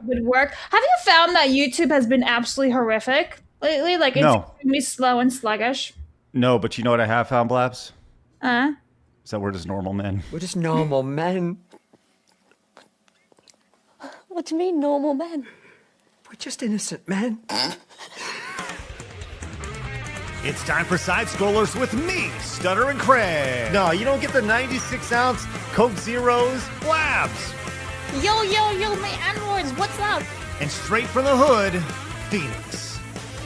would work. Have you found that YouTube has been absolutely horrific lately? Like it's No. extremely slow and sluggish. No, but you know what I have found, Blabs? Uh, Is that we're just normal men. We're just normal men. What do you mean, normal men? We're just innocent men. It's time for Side Scrollers with me, Stutter and Craig. No, you don't get the 96-ounce Coke Zeros, Blabs. Yo, my androids, what's up? And straight from the hood, Phoenix.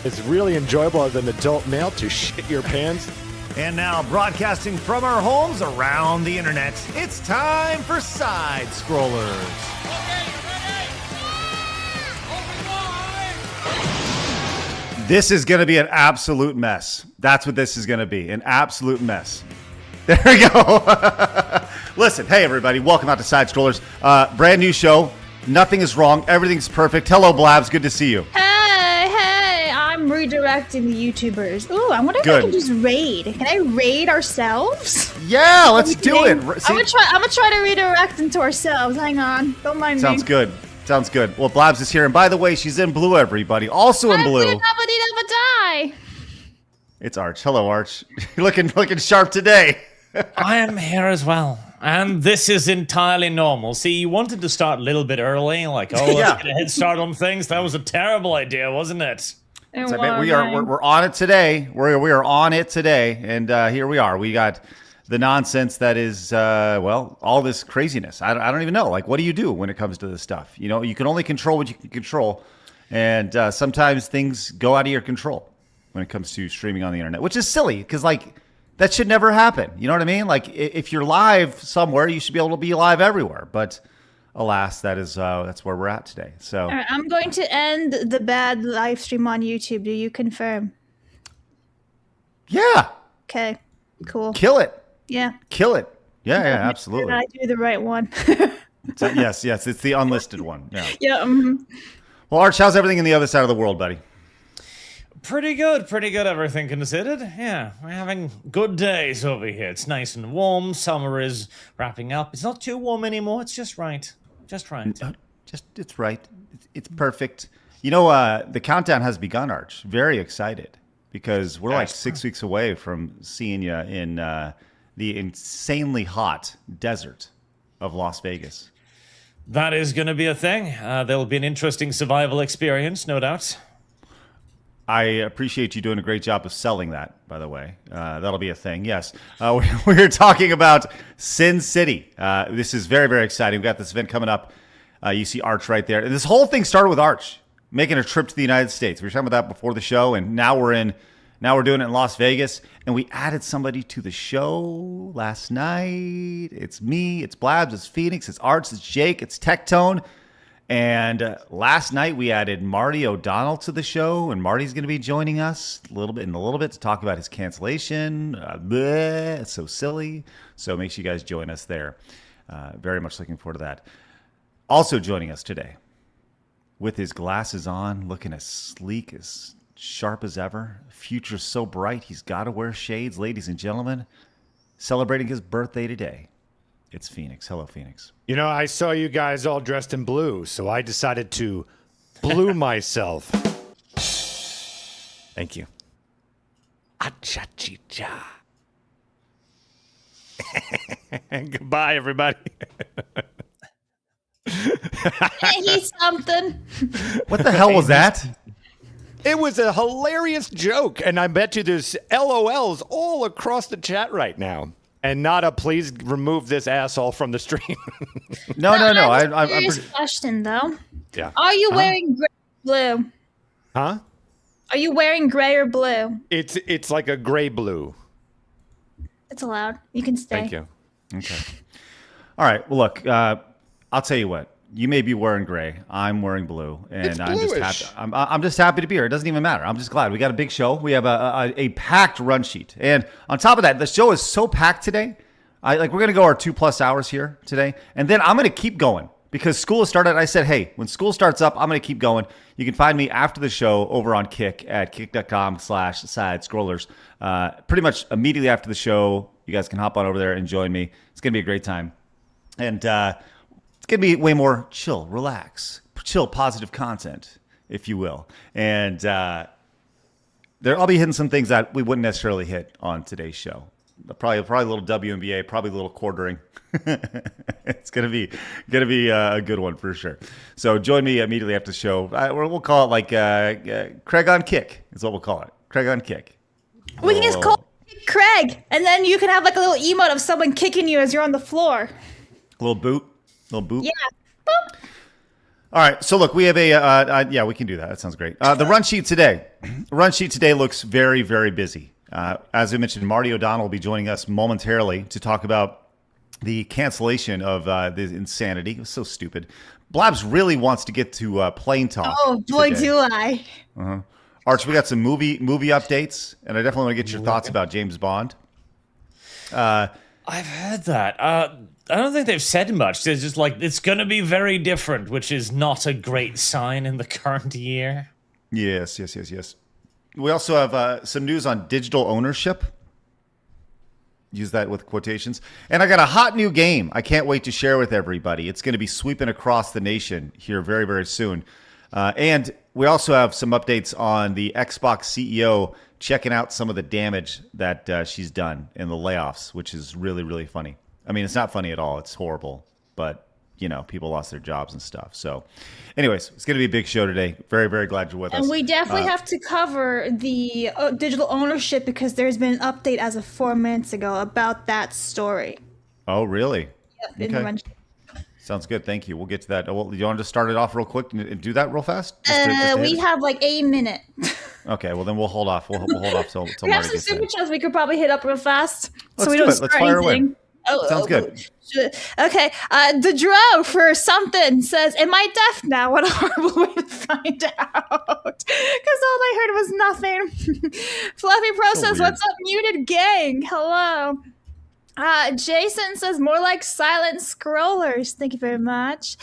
It's really enjoyable as an adult male to shit your pants. And now, broadcasting from our homes around the internet, it's time for Side Scrollers. This is going to be an absolute mess. That's what this is going to be, an absolute mess. There we go. Listen, hey everybody, welcome out to Side Scrollers. Brand new show. Nothing is wrong. Everything's perfect. Hello, Blabs. Good to see you. hey, I'm redirecting the YouTubers. Ooh, I wonder if I can just raid. Can I raid ourselves? Yeah, let's do it. I'm gonna try to redirect into ourselves. Hang on. Don't mind me. Sounds good. Sounds good. Well, Blabs is here, and by the way, she's in blue, everybody. Also in blue. Die. It's Arch. Hello, Arch. You're looking sharp today. I am here as well. And this is entirely normal. See, you wanted to start a little bit early, like, let's get a head start on things. That was a terrible idea, wasn't it? We're on it today. We are on it today, and here we are. We got the nonsense that is, all this craziness. I don't even know. Like, what do you do when it comes to this stuff? You know, you can only control what you can control, and sometimes things go out of your control when it comes to streaming on the internet, which is silly because, like, that should never happen. You know what I mean? Like, if you're live somewhere, you should be able to be live everywhere. But alas, that's where we're at today. So all right, I'm going to end the bad live stream on YouTube. Do you confirm? Yeah. Okay. Cool. Kill it. Yeah. Kill it. Yeah, absolutely. I do the right one. So, yes, it's the unlisted one. Yeah. Yeah. Well, Arch, how's everything in the other side of the world, buddy? Pretty good, everything considered. Yeah, we're having good days over here. It's nice and warm. Summer is wrapping up. It's not too warm anymore. It's just right. It's right. It's perfect. You know, the countdown has begun, Arch. Very excited because we're like 6 weeks away from seeing you in the insanely hot desert of Las Vegas. That is going to be a thing. There'll be an interesting survival experience, no doubt. I appreciate you doing a great job of selling that, by the way. That'll be a thing, yes. We're talking about Sin City. This is very, very exciting. We've got this event coming up. You see Arch right there. And this whole thing started with Arch making a trip to the United States. We were talking about that before the show, and now we're doing it in Las Vegas. And we added somebody to the show last night. It's me, it's Blabs, it's Phoenix, it's Arch, it's Jake, it's Tectone. And last night we added Marty O'Donnell to the show, and Marty's going to be joining us in a little bit to talk about his cancellation. It's so silly. So make sure you guys join us there. Very much looking forward to that. Also joining us today, with his glasses on, looking as sleek, as sharp as ever. Future's so bright, he's got to wear shades, ladies and gentlemen. Celebrating his birthday today. It's Phoenix. Hello, Phoenix. You know, I saw you guys all dressed in blue, so I decided to blue myself. Thank you. Acha-chi-cha. Goodbye, everybody. He's something. What the hell was that? It was a hilarious joke, and I bet you there's LOLs all across the chat right now. And not a please remove this asshole from the stream. No. I'm serious question though. Yeah. Are you wearing gray or blue? Huh? Are you wearing gray or blue? It's like a gray blue. It's allowed. You can stay. Thank you. Okay. All right. Well, look, I'll tell you what. You may be wearing gray. I'm wearing blue, and It's I'm just bluish. happy. I'm just happy to be here. It doesn't even matter. I'm just glad we got a big show. We have a packed run sheet, and on top of that, the show is so packed today. We're gonna go our 2+ hours here today, and then I'm gonna keep going because school has started. I said, hey, when school starts up, I'm gonna keep going. You can find me after the show over on Kick at kick.com/side scrollers. Pretty much immediately after the show, you guys can hop on over there and join me. It's gonna be a great time, and it's gonna be way more chill, relax, chill, positive content, if you will. And I'll be hitting some things that we wouldn't necessarily hit on today's show. Probably a little WNBA, probably a little quartering. It's gonna be a good one for sure. So join me immediately after the show. We'll call it like Craig on Kick is what we'll call it. Craig on Kick. We can just call it Craig, and then you can have like a little emote of someone kicking you as you're on the floor. A little boot. Yeah. Boop. All right. So look, we have yeah, we can do that. That sounds great. The run sheet today looks very, very busy. As I mentioned, Marty O'Donnell will be joining us momentarily to talk about the cancellation of the insanity. It was so stupid. Blabs really wants to get to plane talk. Oh boy, today. do I! Arch, we got some movie updates, and I definitely want to get your thoughts about James Bond. I've heard that. I don't think they've said much. They're just like, it's going to be very different, which is not a great sign in the current year. Yes. We also have some news on digital ownership. Use that with quotations. And I got a hot new game I can't wait to share with everybody. It's going to be sweeping across the nation here very, very soon. And we also have some updates on the Xbox CEO checking out some of the damage that she's done in the layoffs, which is really, really funny. I mean, it's not funny at all. It's horrible. But, you know, people lost their jobs and stuff. So anyways, it's going to be a big show today. Very, very glad you're with us. And we definitely have to cover the digital ownership because there's been an update as of 4 minutes ago about that story. Oh, really? Yep, in the run sheet. Sounds good. Thank you. We'll get to that. Well, you want to start it off real quick and do that real fast? Just we have like a minute. Okay, well then we'll hold off. We'll hold off till We have some super chats we could probably hit up real fast, Let's so we do don't it. start Let's fire anything. away. Sounds good. Okay, the Dro for something says, "Am I deaf now? What a horrible way to find out." Because all I heard was nothing. Fluffy Pro So says, weird. "What's up, muted gang? Hello." Jason says, "More like silent scrollers." Thank you very much.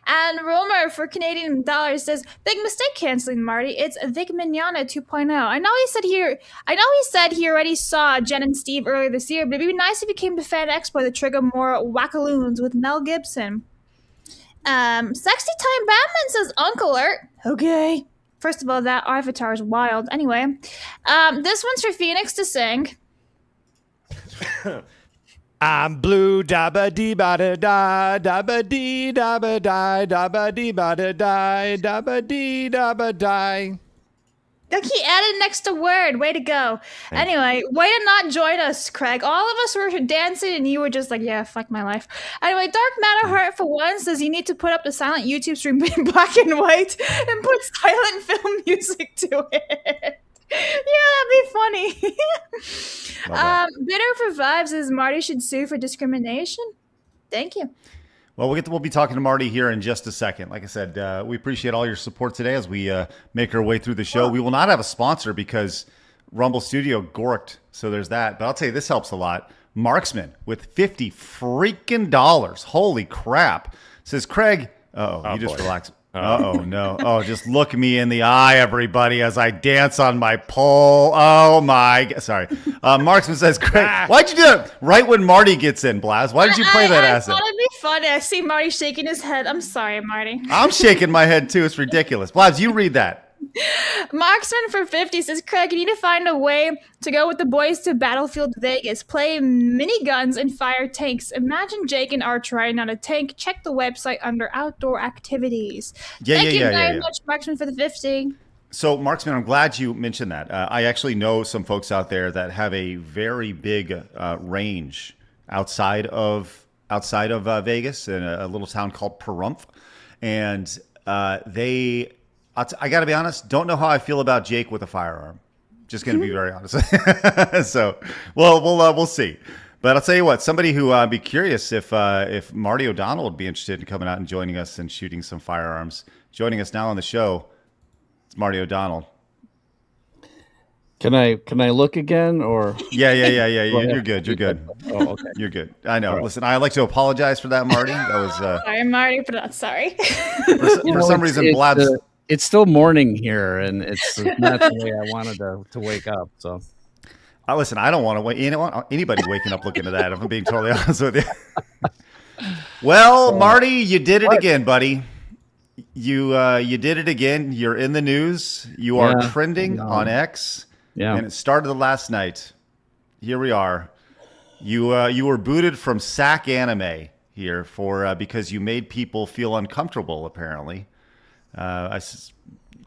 And Romer for Canadian dollars says, "Big mistake canceling Marty. It's Vic Mignogna 2.0. I know he said he already saw Jen and Steve earlier this year, but it'd be nice if he came to Fan Expo to trigger more wackaloons with Mel Gibson." Sexy Time Batman says, "Uncle Ert." Okay. First of all, that avatar is wild. Anyway, this one's for Phoenix to sing. I'm blue, dabba dee ba da da, dabba dee dabba die, dabba dee ba da die, dabba dee dabba die. Look, he added an extra word. Way to go. Anyway, way to not join us, Craig. All of us were dancing and you were just like, yeah, fuck my life. Anyway, Dark Matter Heart for one says you need to put up the silent YouTube stream in black and white and put silent film music to it. Yeah, that'd be funny. Bitter for Vibes is Marty should sue for discrimination. Thank you. Well, we'll be talking to Marty here in just a second. Like I said, we appreciate all your support today as we make our way through the show. We will not have a sponsor because Rumble Studio gorked, so there's that. But I'll tell you, this helps a lot. Marksman with $50 freaking dollars. Holy crap! Says Craig. You just relax. No. Oh, just look me in the eye, everybody, as I dance on my pole. Oh, my. Sorry. Marksman says, Craig, why'd you do that right when Marty gets in, Blaz? Why did you play that I asset? thought it'd be funny. I see Marty shaking his head. I'm sorry, Marty. I'm shaking my head, too. It's ridiculous. Blaz, you read that. Marksman for 50 says, Craig, you need to find a way to go with the boys to Battlefield Vegas. Play miniguns and fire tanks. Imagine Jake and Arch riding on a tank. Check the website under outdoor activities. Thank you very much, Marksman, for the 50. So, Marksman, I'm glad you mentioned that. I actually know some folks out there that have a very big range outside of Vegas in a little town called Pahrump. And I got to be honest, don't know how I feel about Jake with a firearm. Just going to be very honest. So, we'll see. But I'll tell you what, somebody who I'd be curious if Marty O'Donnell would be interested in coming out and joining us and shooting some firearms. Joining us now on the show, it's Marty O'Donnell. Can I look again or? Yeah. You're good. Oh, okay. You're good. I know. Right. Listen, I'd like to apologize for that, Marty. That was sorry, Marty, but not sorry. For some reason, Blabs. It's still morning here, and it's not the way I wanted to wake up. So, listen, I don't want to wait. Anybody waking up looking at that. If I'm being totally honest with you. Well, Marty, you did it again, buddy. You did it again. You're in the news. You are Yeah, trending no. on X. Yeah. And it started last night. Here we are. You were booted from SAC Anime here for because you made people feel uncomfortable. Apparently,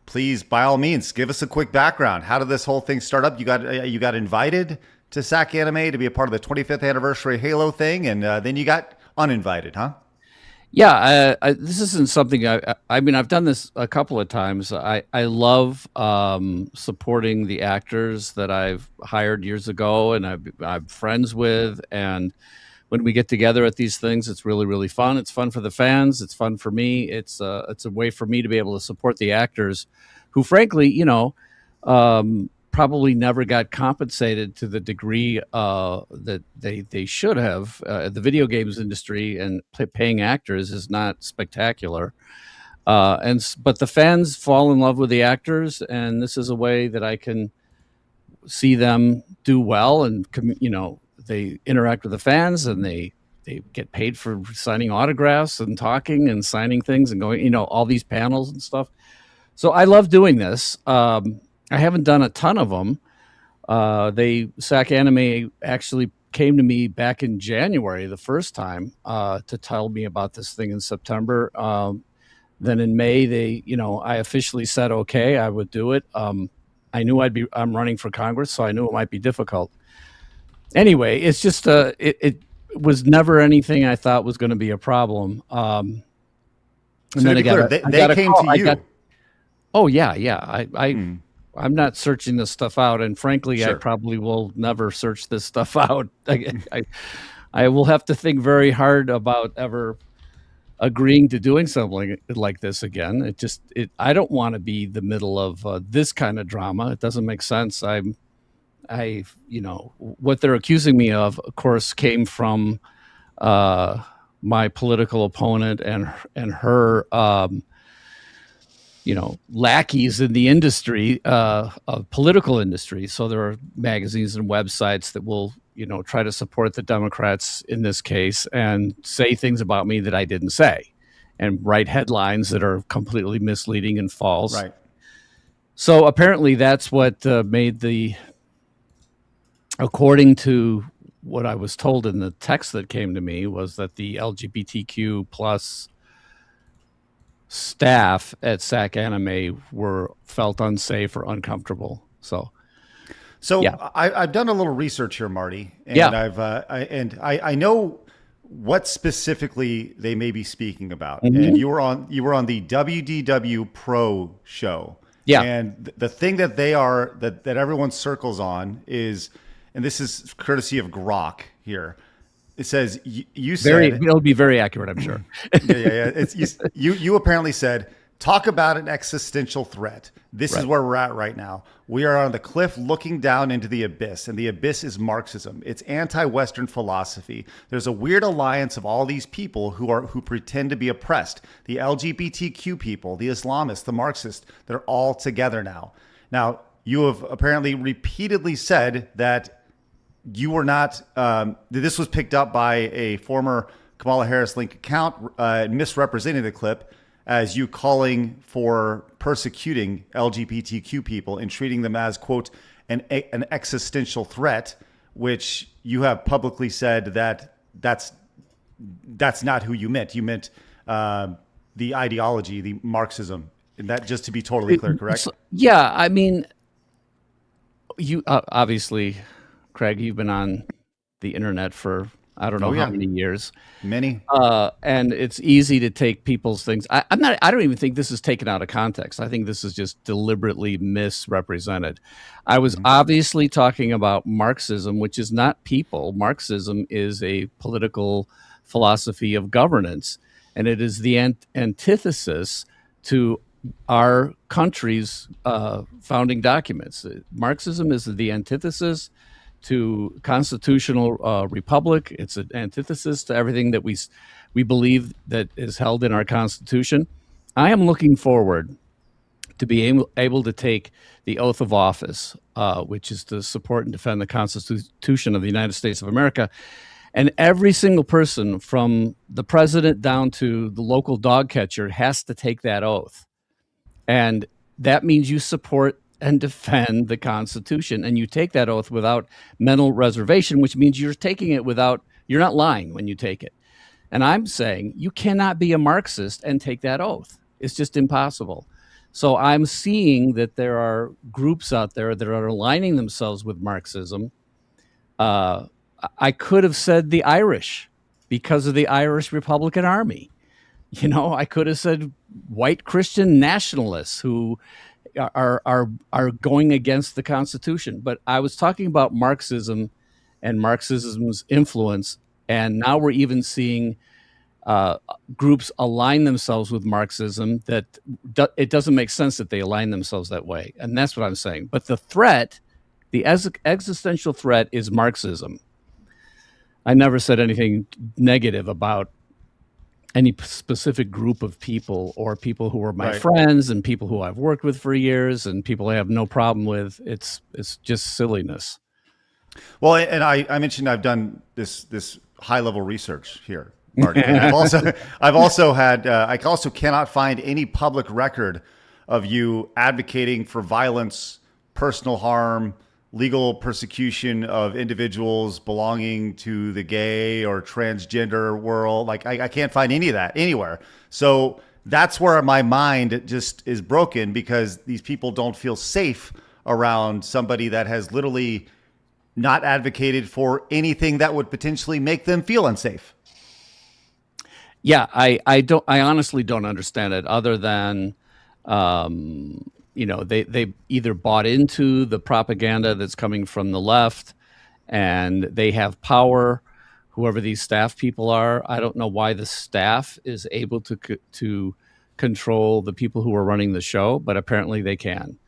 please, by all means, give us a quick background. How did this whole thing start up? You got invited to SAC Anime to be a part of the 25th anniversary Halo thing, and then you got uninvited, huh? Yeah, this isn't something I mean, I've done this a couple of times. I love supporting the actors that I've hired years ago and I'm friends with. And when we get together at these things, it's really, really fun. It's fun for the fans. It's fun for me. It's a way for me to be able to support the actors who, frankly, probably never got compensated to the degree that they should have. The video games industry and paying actors is not spectacular. But the fans fall in love with the actors, and this is a way that I can see them do well. And they interact with the fans, and they get paid for signing autographs and talking and signing things and going, all these panels and stuff. So I love doing this. I haven't done a ton of them. SAC Anime actually came to me back in January the first time to tell me about this thing in September. Then in May, I officially said, okay, I would do it. I knew I'm running for Congress, so I knew it might be difficult. Anyway, it's just, it was never anything I thought was going to be a problem. And so then they came to you. Oh yeah. I'm not searching this stuff out, and frankly, Sure. I probably will never search this stuff out. I will have to think very hard about ever agreeing to doing something like this again. I don't want to be the middle of this kind of drama. It doesn't make sense. What they're accusing me of course, came from my political opponent and her. Lackeys in the industry, of political industry. So there are magazines and websites that will, try to support the Democrats in this case and say things about me that I didn't say and write headlines that are completely misleading and false. Right. So apparently that's what according to what I was told in the text that came to me, was that the LGBTQ plus staff at SAC Anime felt unsafe or uncomfortable. So yeah. I've done a little research here, Marty, and yeah. I know what specifically they may be speaking about. Mm-hmm. And you were on the WDW Pro show. Yeah. And the thing that that everyone circles on is, and this is courtesy of Grok here. It says you said it'll be very accurate, I'm sure. yeah. You apparently said, talk about an existential threat. This is where we're at right now. We are on the cliff looking down into the abyss, and the abyss is Marxism. It's anti-Western philosophy. There's a weird alliance of all these people who pretend to be oppressed. The LGBTQ people, the Islamists, the Marxists, they're all together now. Now, you have apparently repeatedly said that you were not, this was picked up by a former Kamala Harris link account misrepresenting the clip as you calling for persecuting LGBTQ people and treating them as, quote, an existential threat, which you have publicly said that's not who you meant. You meant the ideology, the Marxism. And that, just to be totally clear, correct? Yeah, I mean, you obviously... Craig, you've been on the internet for I don't know how many years. Many. And it's easy to take people's things. I don't even think this is taken out of context. I think this is just deliberately misrepresented. I was obviously talking about Marxism, which is not people. Marxism is a political philosophy of governance, and it is the antithesis to our country's founding documents. Marxism is the antithesis to constitutional republic. It's an antithesis to everything that we believe that is held in our Constitution. I am looking forward to be able to take the oath of office, which is to support and defend the Constitution of the United States of America. And every single person from the president down to the local dog catcher has to take that oath. And that means you support and defend the Constitution. And you take that oath without mental reservation, which means you're taking it without, you're not lying when you take it. And I'm saying you cannot be a Marxist and take that oath. It's just impossible. So I'm seeing that there are groups out there that are aligning themselves with Marxism. I could have said the Irish because of the Irish Republican Army. You know, I could have said white Christian nationalists who are going against the Constitution. But I was talking about Marxism and Marxism's influence, and now we're even seeing groups align themselves with Marxism. That it doesn't make sense that they align themselves that way, and that's what I'm saying. But the threat, the existential threat, is Marxism. I never said anything negative about any specific group of people or people who are my friends and people who I've worked with for years and people I have no problem with. It's just silliness. Well, and I mentioned I've done this high level research here, Marty. And I've also had I also cannot find any public record of you advocating for violence, personal harm, legal persecution of individuals belonging to the gay or transgender world. Like I can't find any of that anywhere. So that's where my mind just is broken, because these people don't feel safe around somebody that has literally not advocated for anything that would potentially make them feel unsafe. Yeah, I honestly don't understand it, other than you know, they either bought into the propaganda that's coming from the left, and they have power, whoever these staff people are. I don't know why the staff is able to control the people who are running the show, but apparently they can.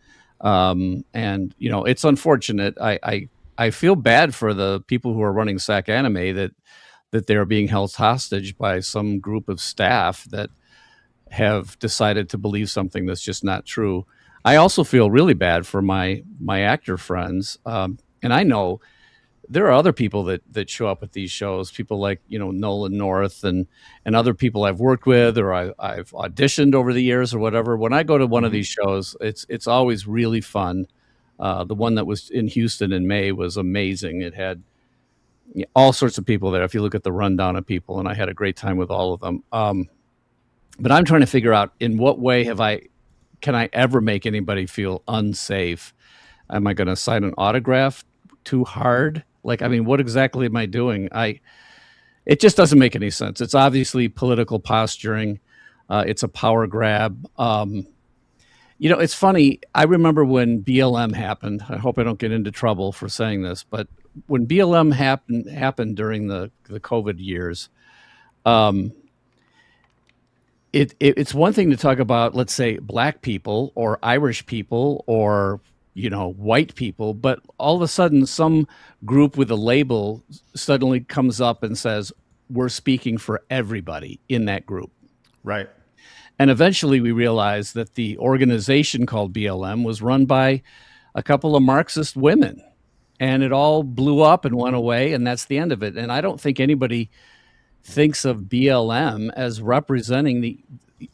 And you know, it's unfortunate. I feel bad for the people who are running SAC Anime that they're being held hostage by some group of staff that have decided to believe something that's just not true. I also feel really bad for my actor friends. And I know there are other people that show up at these shows, people like, you know, Nolan North and other people I've worked with, or I've auditioned over the years or whatever. When I go to one of these shows, it's always really fun. The one that was in Houston in May was amazing. It had all sorts of people there. If you look at the rundown of people, and I had a great time with all of them. But I'm trying to figure out, in what way can I ever make anybody feel unsafe? Am I going to sign an autograph too hard? Like, I mean, what exactly am I doing? It just doesn't make any sense. It's obviously political posturing. It's a power grab. You know, it's funny. I remember when BLM happened. I hope I don't get into trouble for saying this, but when BLM happened during the COVID years, it's one thing to talk about, let's say, black people or Irish people or, you know, white people, but all of a sudden some group with a label suddenly comes up and says, we're speaking for everybody in that group. Right. And eventually we realized that the organization called BLM was run by a couple of Marxist women, and it all blew up and went away, and that's the end of it. And I don't think anybody thinks of BLM as representing the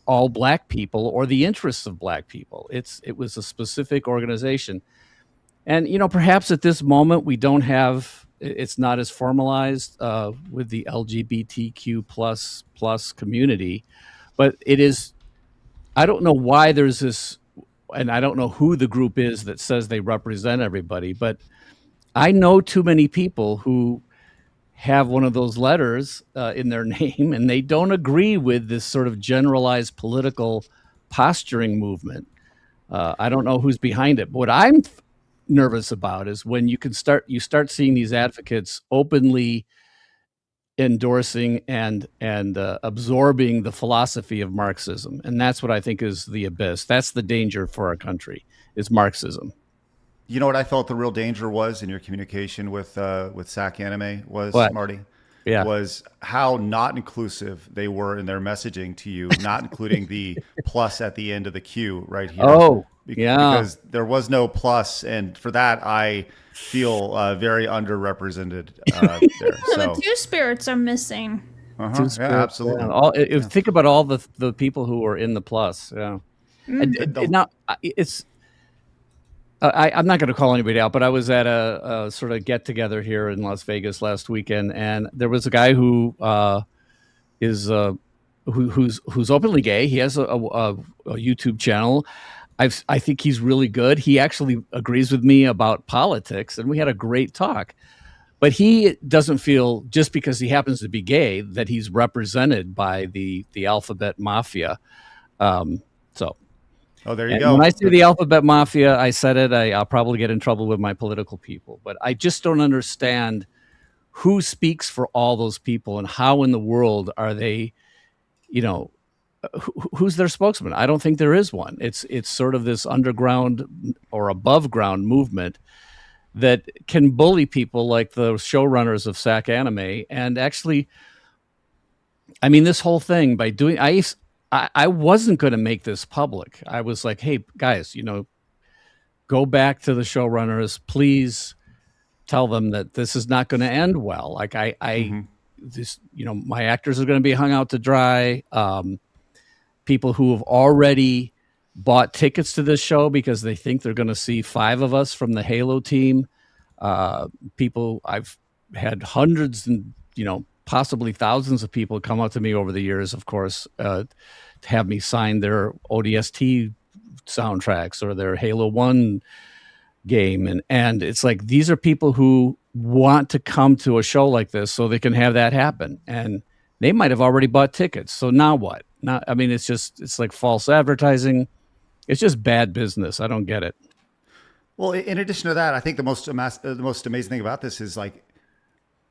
all black people or the interests of black people. It was a specific organization. And, you know, perhaps at this moment we don't have, it's not as formalized with the LGBTQ plus community, but it is, I don't know why there's this, and I don't know who the group is that says they represent everybody, but I know too many people who have one of those letters in their name, and they don't agree with this sort of generalized political posturing movement. I don't know who's behind it. But what I'm nervous about is when you start seeing these advocates openly endorsing and absorbing the philosophy of Marxism, and that's what I think is the abyss. That's the danger for our country, is Marxism. You know what I felt the real danger was in your communication with SAC Anime was, What? Marty? Yeah. Was how not inclusive they were in their messaging to you, not including the plus at the end of the Q right here. Oh, Yeah. yeah. Because there was no plus, and for that, I feel very underrepresented there. Well, the two spirits are missing. Yeah, absolutely. Yeah. Think about all the people who are in the plus. Yeah. Now it's. I'm not going to call anybody out, but I was at a sort of get together here in Las Vegas last weekend, and there was a guy who is who's openly gay. He has a YouTube channel. I think he's really good. He actually agrees with me about politics, and we had a great talk. But he doesn't feel, just because he happens to be gay, that he's represented by the alphabet mafia. There you go. When I say the alphabet mafia, I said it. I'll probably get in trouble with my political people, but I just don't understand who speaks for all those people and how in the world are they, who's their spokesman? I don't think there is one. It's sort of this underground or above ground movement that can bully people like the showrunners of SAC Anime. And actually, I mean, this whole thing by doing, I wasn't going to make this public. I was like, hey, guys, go back to the showrunners. Please tell them that this is not going to end well. Like my actors are going to be hung out to dry. People who have already bought tickets to this show because they think they're going to see 5 of us from the Halo team. People, I've had hundreds and, possibly thousands of people come up to me over the years, of course, to have me sign their ODST soundtracks or their Halo 1 game. And it's like, these are people who want to come to a show like this so they can have that happen. And they might have already bought tickets. So now what? It's like false advertising. It's just bad business. I don't get it. Well, in addition to that, I think the most amazing thing about this is, like,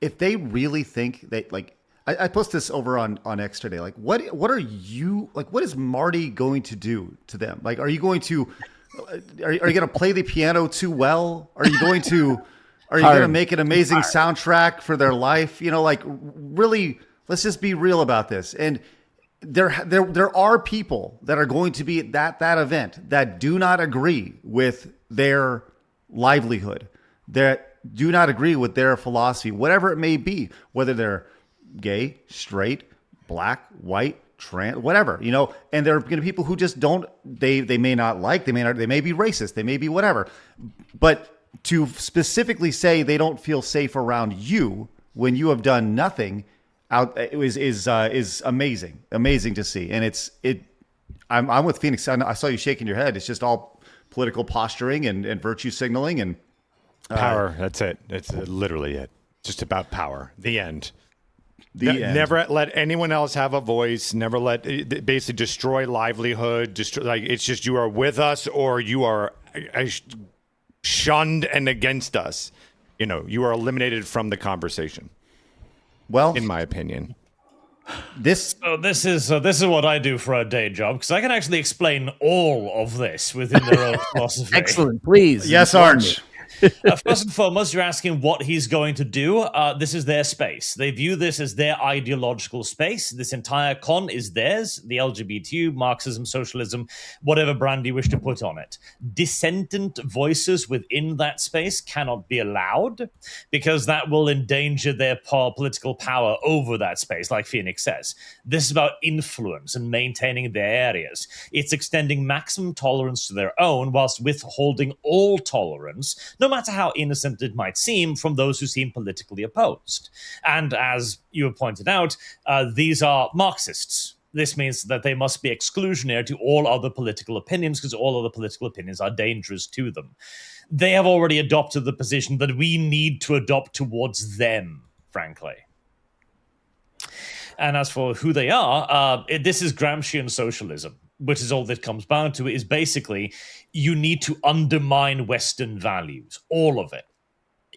if they really think that, like, I post this over on X today. Like, what are you, like, what is Marty going to do to them? Like, are you going to play the piano too well? Are you going to make an amazing soundtrack for their life? Like, really, let's just be real about this. And there are people that are going to be at that event that do not agree with their livelihood, that do not agree with their philosophy, whatever it may be, whether they're gay, straight, black, white, trans, whatever, and there are going to be people who just don't, they may not like, they may be racist, they may be whatever, but to specifically say they don't feel safe around you when you have done nothing is amazing to see. And I'm with Phoenix. I saw you shaking your head. It's just all political posturing and virtue signaling and power. That's it. That's literally it. Just about power. The end. End. Never let anyone else have a voice. Never let basically destroy livelihood. It's just, you are with us or you are shunned and against us. You are eliminated from the conversation. Well, in my opinion, this is what I do for a day job, because I can actually explain all of this within their own philosophy. Excellent, please. Yes, Arch. First and foremost, you're asking what he's going to do. This is their space. They view this as their ideological space. This entire con is theirs. The LGBTQ, Marxism, socialism, whatever brand you wish to put on it. Dissentant voices within that space cannot be allowed, because that will endanger their political power over that space, like Phoenix says. This is about influence and maintaining their areas. It's extending maximum tolerance to their own whilst withholding all tolerance, no matter how innocent it might seem, from those who seem politically opposed. And as you have pointed out, these are Marxists. This means that they must be exclusionary to all other political opinions, because all other political opinions are dangerous to them. They have already adopted the position that we need to adopt towards them, frankly. And as for who they are, this is Gramscian socialism, which is all that comes down to, is basically you need to undermine Western values, all of it.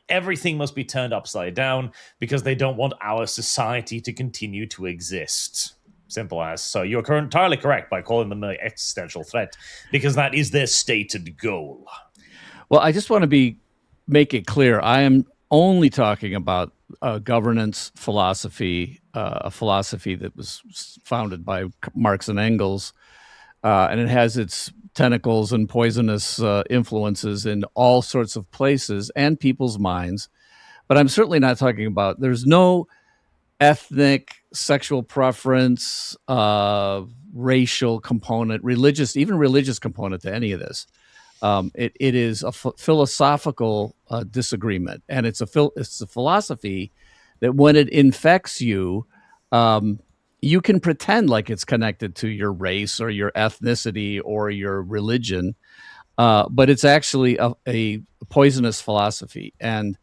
Everything must be turned upside down because they don't want our society to continue to exist. Simple as. So you're entirely correct by calling them an existential threat, because that is their stated goal. Well, I just want to make it clear. I am only talking about governance philosophy, a philosophy that was founded by Marx and Engels, and it has its tentacles and poisonous influences in all sorts of places and people's minds. But I'm certainly not talking about, there's no ethnic, sexual preference, racial component, even religious component to any of this. It is a philosophical disagreement, and it's a philosophy that when it infects you, you can pretend like it's connected to your race or your ethnicity or your religion, but it's actually a poisonous philosophy. And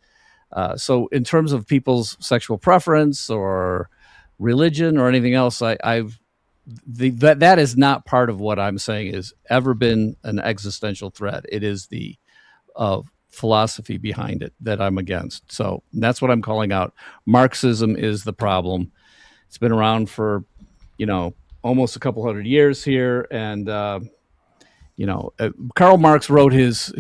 so in terms of people's sexual preference or religion or anything else, that is not part of what I'm saying has ever been an existential threat. It is the philosophy behind it that I'm against. So that's what I'm calling out. Marxism is the problem. It's been around for, almost a couple hundred years here. And, Karl Marx wrote his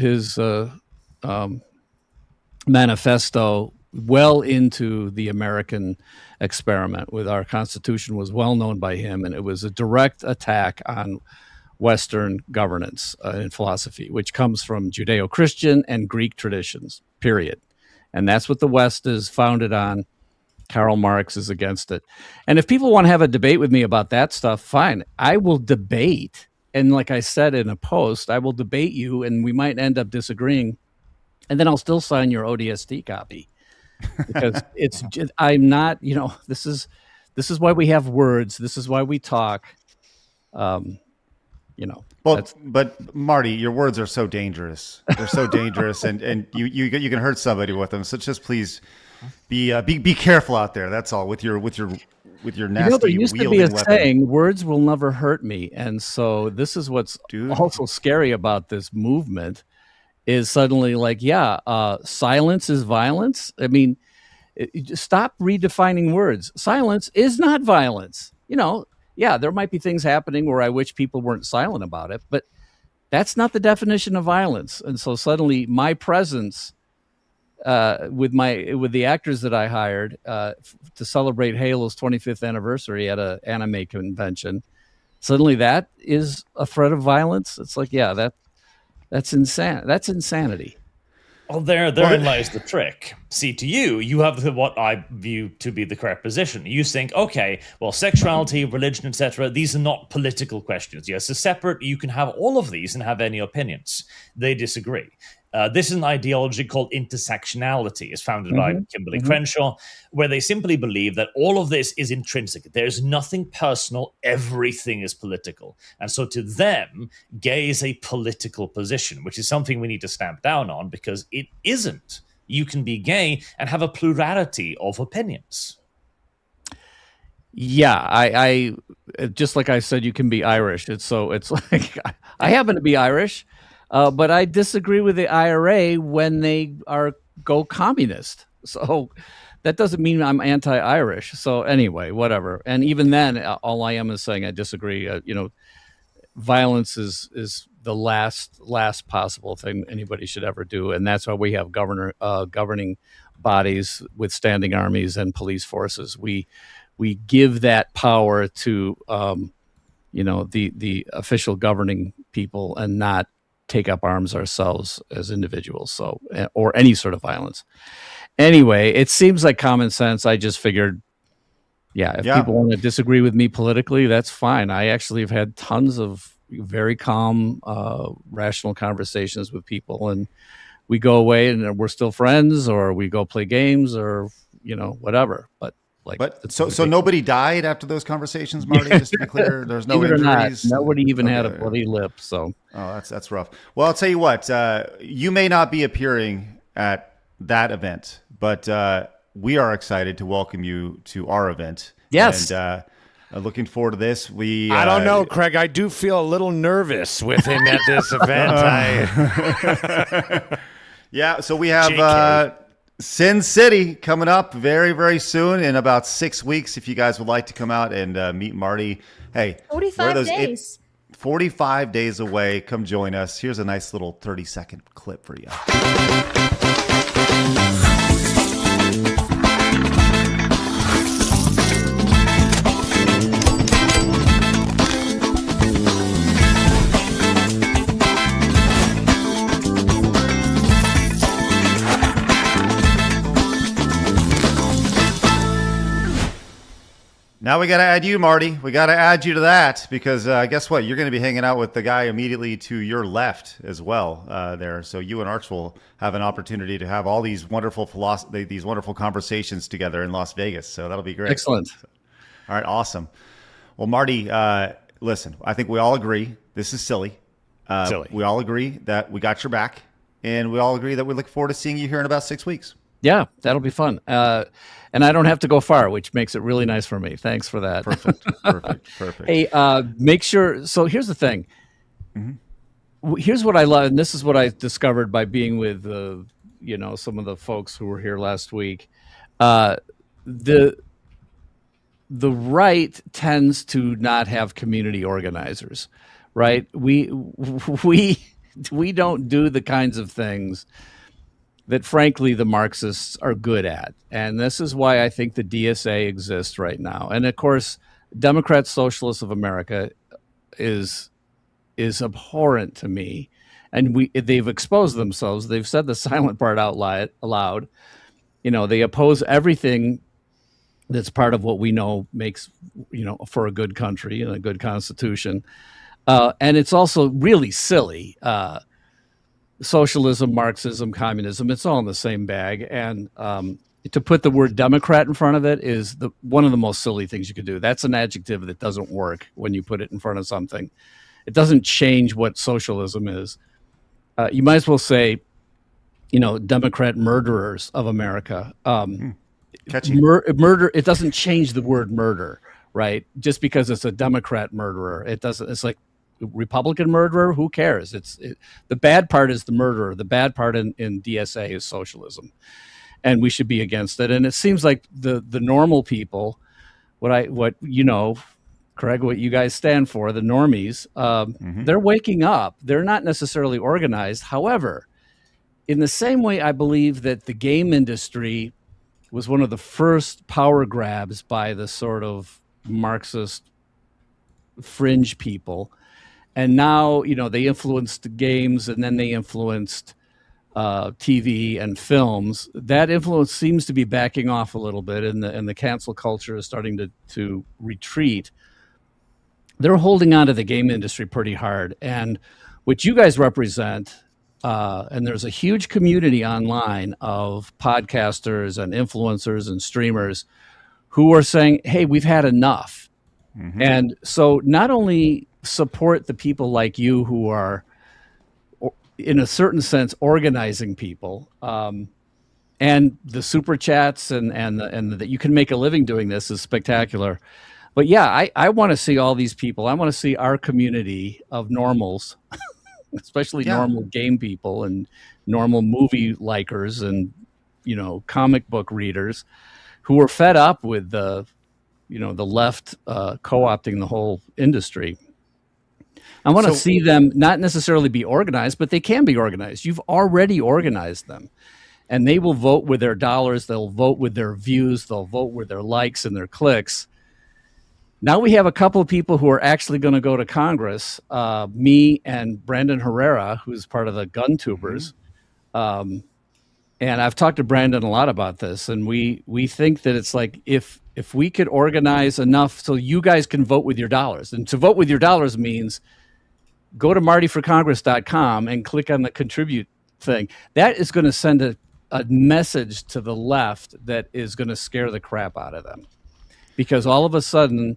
manifesto well into the American experiment. With our Constitution was well known by him, and it was a direct attack on Western governance and philosophy, which comes from Judeo-Christian and Greek traditions, period. And that's what the West is founded on. Karl Marx is against it. And if people want to have a debate with me about that stuff, fine. I will debate. And like I said in a post, I will debate you, and we might end up disagreeing. And then I'll still sign your ODST copy, because I'm not, this is why we have words. This is why we talk. But Marty, your words are so dangerous. They're so dangerous, and you can hurt somebody with them. So just please be careful out there. That's all with your nasty. There used to be a saying, "Words will never hurt me," and so this is what's also scary about this movement. Is suddenly like, silence is violence. I mean, stop redefining words. Silence is not violence. There might be things happening where I wish people weren't silent about it, but that's not the definition of violence. And so suddenly my presence with the actors that I hired to celebrate Halo's 25th anniversary at an anime convention, suddenly that is a threat of violence. It's like, that's insanity. Well, therein lies the trick. See, to you have what I view to be the correct position. You think, okay, well, sexuality, religion, etc., these are not political questions. Yes, they're separate. You can have all of these and have any opinions. They disagree. This is an ideology called intersectionality. It's founded by Kimberly Crenshaw, where they simply believe that all of this is intrinsic. There's nothing personal. Everything is political. And so to them, gay is a political position, which is something we need to stamp down on, because it isn't. You can be gay and have a plurality of opinions. Yeah, I just like I said, you can be Irish. It's like I happen to be Irish. But I disagree with the IRA when they go communist. So that doesn't mean I'm anti-Irish. So anyway, whatever. And even then, all I am is saying I disagree. Violence is the last possible thing anybody should ever do, and that's why we have governing bodies with standing armies and police forces. We give that power to the official governing people, and not take up arms ourselves as individuals, or any sort of violence. Anyway, it seems like common sense. I just figured, if people want to disagree with me politically, that's fine. I actually have had tons of very calm, rational conversations with people, and we go away and we're still friends, or we go play games, or whatever. So nobody died after those conversations, Marty. Just to be clear, there's no injuries. Nobody even had a bloody lip. So that's rough. Well, I'll tell you what. You may not be appearing at that event, but we are excited to welcome you to our event. Yes. And looking forward to this. I don't know, Craig. I do feel a little nervous with him at this event. So we have Sin City coming up very, very soon, in about 6 weeks. If you guys would like to come out and meet Marty, hey, 45 days. 45 days away. Come join us. Here's a nice little 30-second clip for you. Now we got to add you, Marty. We got to add you to that because guess what? You're going to be hanging out with the guy immediately to your left as well there. So you and Arch will have an opportunity to have all these wonderful these wonderful conversations together in Las Vegas. So that'll be great. Excellent. All right, awesome. Well, Marty, listen, I think we all agree this is silly. Silly. We all agree that we got your back, and we all agree that we look forward to seeing you here in about 6 weeks. Yeah, that'll be fun. And I don't have to go far, which makes it really nice for me. Thanks for that. Perfect. Hey, make sure. So here's the thing. Here's what I love, and this is what I discovered by being with, some of the folks who were here last week. The right tends to not have community organizers, right? We don't do the kinds of things that, frankly, the Marxists are good at. And this is why I think the DSA exists right now. And, of course, Democrat Socialists of America is abhorrent to me. And they've exposed themselves. They've said the silent part out loud. They oppose everything that's part of what we know makes, for a good country and a good constitution. And it's also really silly. Socialism, Marxism, communism, it's all in the same bag. And to put the word Democrat in front of it is one of the most silly things you could do. That's an adjective that doesn't work when you put it in front of something. It doesn't change what socialism is. You might as well say, Democrat murderers of America. Murder, it doesn't change the word murder, right? Just because it's a Democrat murderer. It doesn't, it's like, Republican murderer, who cares? The bad part is the murderer. The bad part in DSA is socialism, and we should be against it. And it seems like the normal people, Craig, what you guys stand for, the normies, they're waking up. They're not necessarily organized. However, in the same way, I believe that the game industry was one of the first power grabs by the sort of Marxist fringe people. And now, they influenced games, and then they influenced TV and films. That influence seems to be backing off a little bit, and the cancel culture is starting to retreat. They're holding on to the game industry pretty hard. And what you guys represent, and there's a huge community online of podcasters and influencers and streamers who are saying, hey, we've had enough. And so not only support the people like you who are, in a certain sense, organizing people, and the super chats and that you can make a living doing this is spectacular. But yeah, I want to see all these people. I want to see our community of normals, especially normal game people and normal movie likers and comic book readers who are fed up with the left co-opting the whole industry. I want to see them not necessarily be organized, but they can be organized. You've already organized them, and they will vote with their dollars. They'll vote with their views. They'll vote with their likes and their clicks. Now we have a couple of people who are actually going to go to Congress, me and Brandon Herrera, who's part of the Gun Tubers. And I've talked to Brandon a lot about this, and we think that it's like if we could organize enough so you guys can vote with your dollars. And to vote with your dollars means go to martyforcongress.com and click on the contribute thing. That is going to send a message to the left that is going to scare the crap out of them. Because all of a sudden,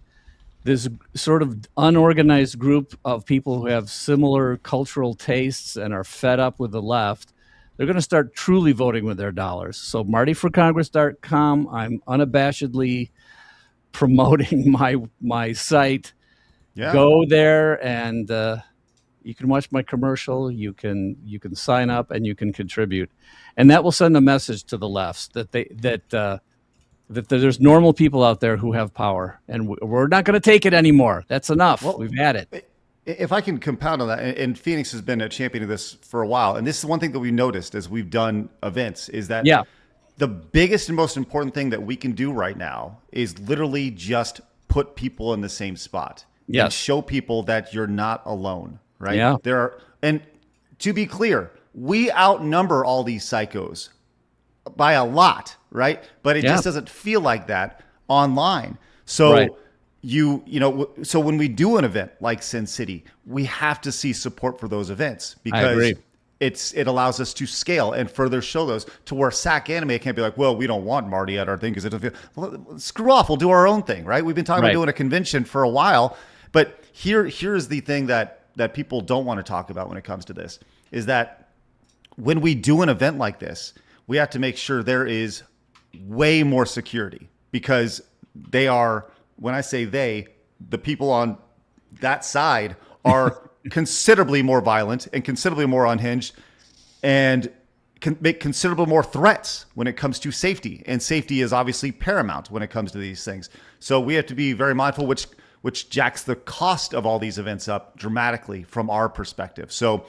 this sort of unorganized group of people who have similar cultural tastes and are fed up with the left, they're going to start truly voting with their dollars. So martyforcongress.com, I'm unabashedly promoting my site. Yeah. Go there and you can watch my commercial. You can sign up and you can contribute, and that will send a message to the lefts that there's normal people out there who have power, and we're not going to take it anymore. That's enough. Well, we've had it. If I can compound on that, and Phoenix has been a champion of this for a while, and this is one thing that we noticed as we've done events, is that the biggest and most important thing that we can do right now is literally just put people in the same spot. Yes. And show people that you're not alone, right? Yeah. And to be clear, we outnumber all these psychos by a lot, right? But it just doesn't feel like that online. So so when we do an event like Sin City, we have to see support for those events I because agree. it allows us to scale and further show those to where SAC Anime can't be like, well, we don't want Marty at our thing because it doesn't feel, well, screw off, we'll do our own thing, right? We've been talking about doing a convention for a while, but here's the thing that people don't want to talk about when it comes to this is that when we do an event like this, we have to make sure there is way more security because they are, when I say they, the people on that side are considerably more violent and considerably more unhinged and can make considerable more threats when it comes to safety. And safety is obviously paramount when it comes to these things. So we have to be very mindful, which jacks the cost of all these events up dramatically from our perspective. So,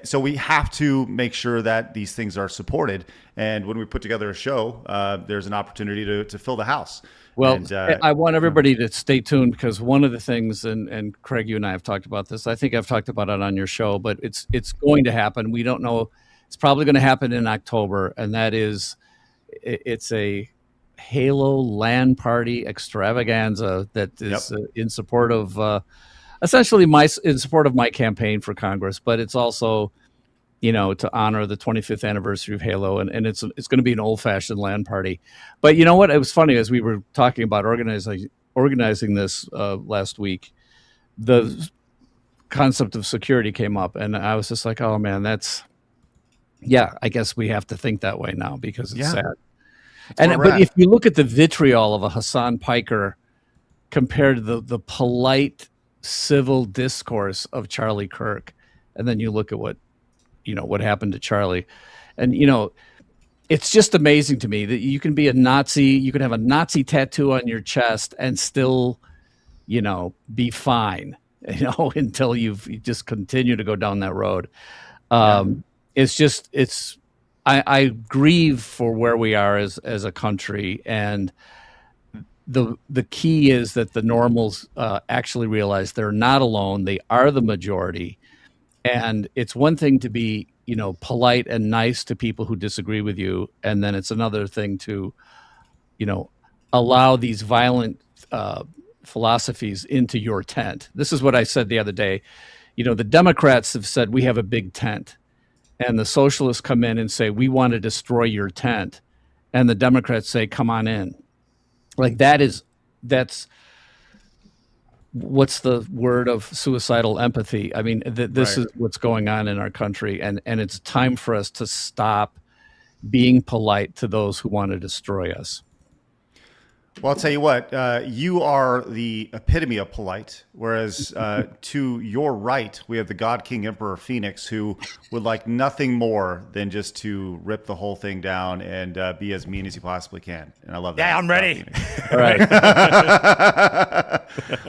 so we have to make sure that these things are supported. And when we put together a show, there's an opportunity to fill the house. Well, and, I want everybody to stay tuned because one of the things, and Craig, you and I have talked about this. I think I've talked about it on your show, but it's going to happen. We don't know. It's probably going to happen in October, and that is, it's a Halo LAN party extravaganza that is in support of, essentially in support of my campaign for Congress, but it's also, to honor the 25th anniversary of Halo, and it's going to be an old-fashioned LAN party. But you know what? It was funny as we were talking about organizing this last week. The concept of security came up, and I was just like, "Oh man, I guess we have to think that way now because it's sad." But if you look at the vitriol of a Hassan Piker compared to the polite civil discourse of Charlie Kirk, and then you look at what happened to Charlie, and it's just amazing to me that you can be a Nazi, you can have a Nazi tattoo on your chest and still, be fine, until you just continue to go down that road. I grieve for where we are as a country, and the key is that the normals actually realize they're not alone. They are the majority, and it's one thing to be polite and nice to people who disagree with you, and then it's another thing to allow these violent philosophies into your tent. This is what I said the other day. The Democrats have said we have a big tent. And the socialists come in and say, we want to destroy your tent. And the Democrats say, come on in. Like that's what's the word of suicidal empathy? I mean, this is what's going on in our country. And it's time for us to stop being polite to those who want to destroy us. Well, I'll tell you what, you are the epitome of polite, whereas to your right, we have the God King Emperor Phoenix, who would like nothing more than just to rip the whole thing down and be as mean as he possibly can. And I love that. Yeah, I'm ready. All right.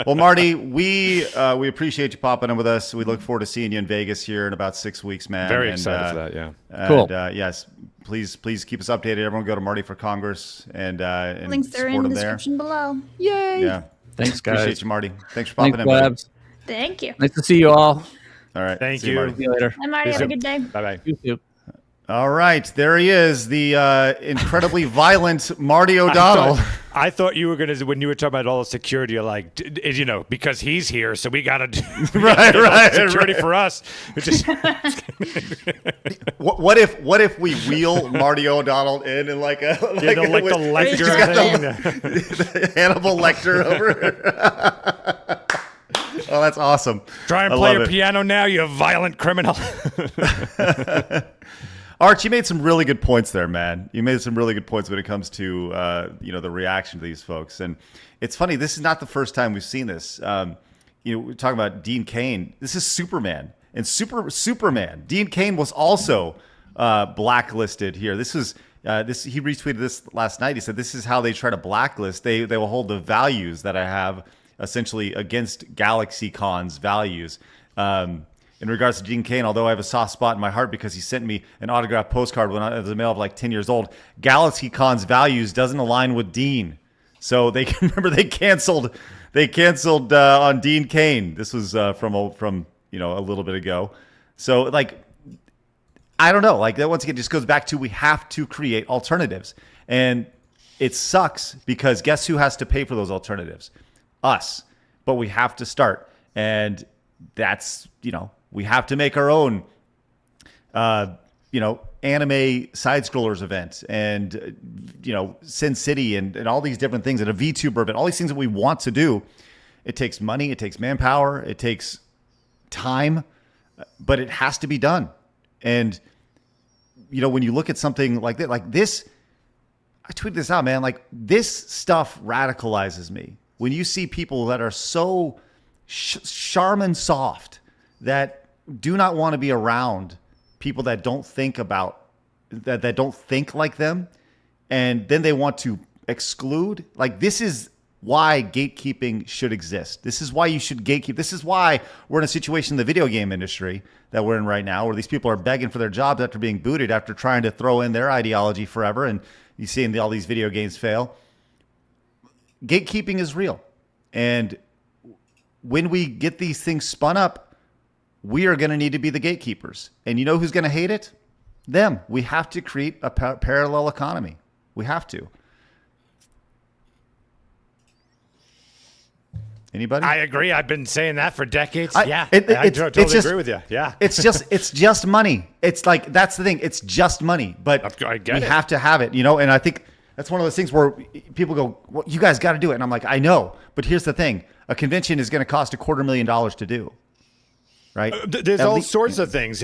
Well, Marty, we appreciate you popping in with us. We look forward to seeing you in Vegas here in about 6 weeks, man. Very excited for that, yeah. Cool. Yes. Please keep us updated. Everyone go to Marty for Congress and Links are in support the him there. description below. Yay! Yeah. Thanks, guys. Appreciate you, Marty. Thanks for popping Thanks, in, buddy. Labs. Thank you. Nice to see you all. All right. Thank See you. Marty. See you later. Hi, Marty. Have a good day. Bye-bye. You too. All right. There he is, the incredibly violent Marty O'Donnell. I thought you were going to, when you were talking about all the security, you're like, because he's here, so we got to do right, security for us. It's just, What if we wheel Marty O'Donnell in and like the Lecter thing. the Hannibal Lecter over? Oh, that's awesome. Try and I play love a it. piano now, you violent criminal. Arch, you made some really good points there, man. You made some really good points when it comes to the reaction to these folks. And it's funny, this is not the first time we've seen this. We're talking about Dean Cain. This is Superman. And Superman. Dean Cain was also blacklisted here. This was he retweeted this last night. He said, "This is how they try to blacklist. They will hold the values that I have essentially against GalaxyCon's values." In regards to Dean Cain, although I have a soft spot in my heart because he sent me an autographed postcard when I was a male of like 10 years old, GalaxyCon's values doesn't align with Dean. So they canceled on Dean Cain. This was from a little bit ago. So like, I don't know. Like that once again just goes back to we have to create alternatives, and it sucks because guess who has to pay for those alternatives? us, but we have to start. And that's, we have to make our own, anime side scrollers event and, Sin City and all these different things and a VTuber event, all these things that we want to do. It takes money, it takes manpower, it takes time, but it has to be done. And, when you look at something like this, I tweeted this out, man, like this stuff radicalizes me. When you see people that are so Charmin soft that do not want to be around people that don't think about that don't think like them, and then they want to exclude. Like, this is why gatekeeping should exist. This is why you should gatekeep. This is why we're in a situation in the video game industry that we're in right now, where these people are begging for their jobs after being booted, after trying to throw in their ideology forever, and you see all these video games fail. Gatekeeping is real. And when we get these things spun up, we are going to need to be the gatekeepers. And you know who's going to hate it? Them. We have to create a parallel economy. We have to. Anybody? I agree. I've been saying that for decades. I totally agree with you. Yeah. It's just money. It's like, that's the thing. It's just money, but we have to have it, and I think that's one of those things where people go, well, you guys got to do it. And I'm like, I know, but here's the thing. A convention is going to cost $250,000 to do. Right. There's all sorts of things.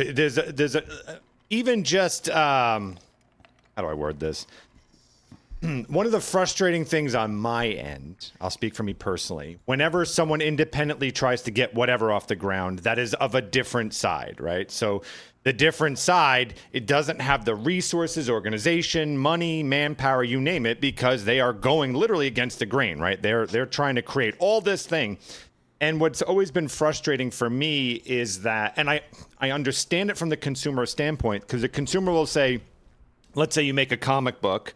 Even just, how do I word this? One of the frustrating things on my end, I'll speak for me personally, whenever someone independently tries to get whatever off the ground, that is of a different side, right? So the different side, it doesn't have the resources, organization, money, manpower, you name it, because they are going literally against the grain, right? They're trying to create all this thing. And what's always been frustrating for me is that, and I understand it from the consumer standpoint, because the consumer will say, let's say you make a comic book.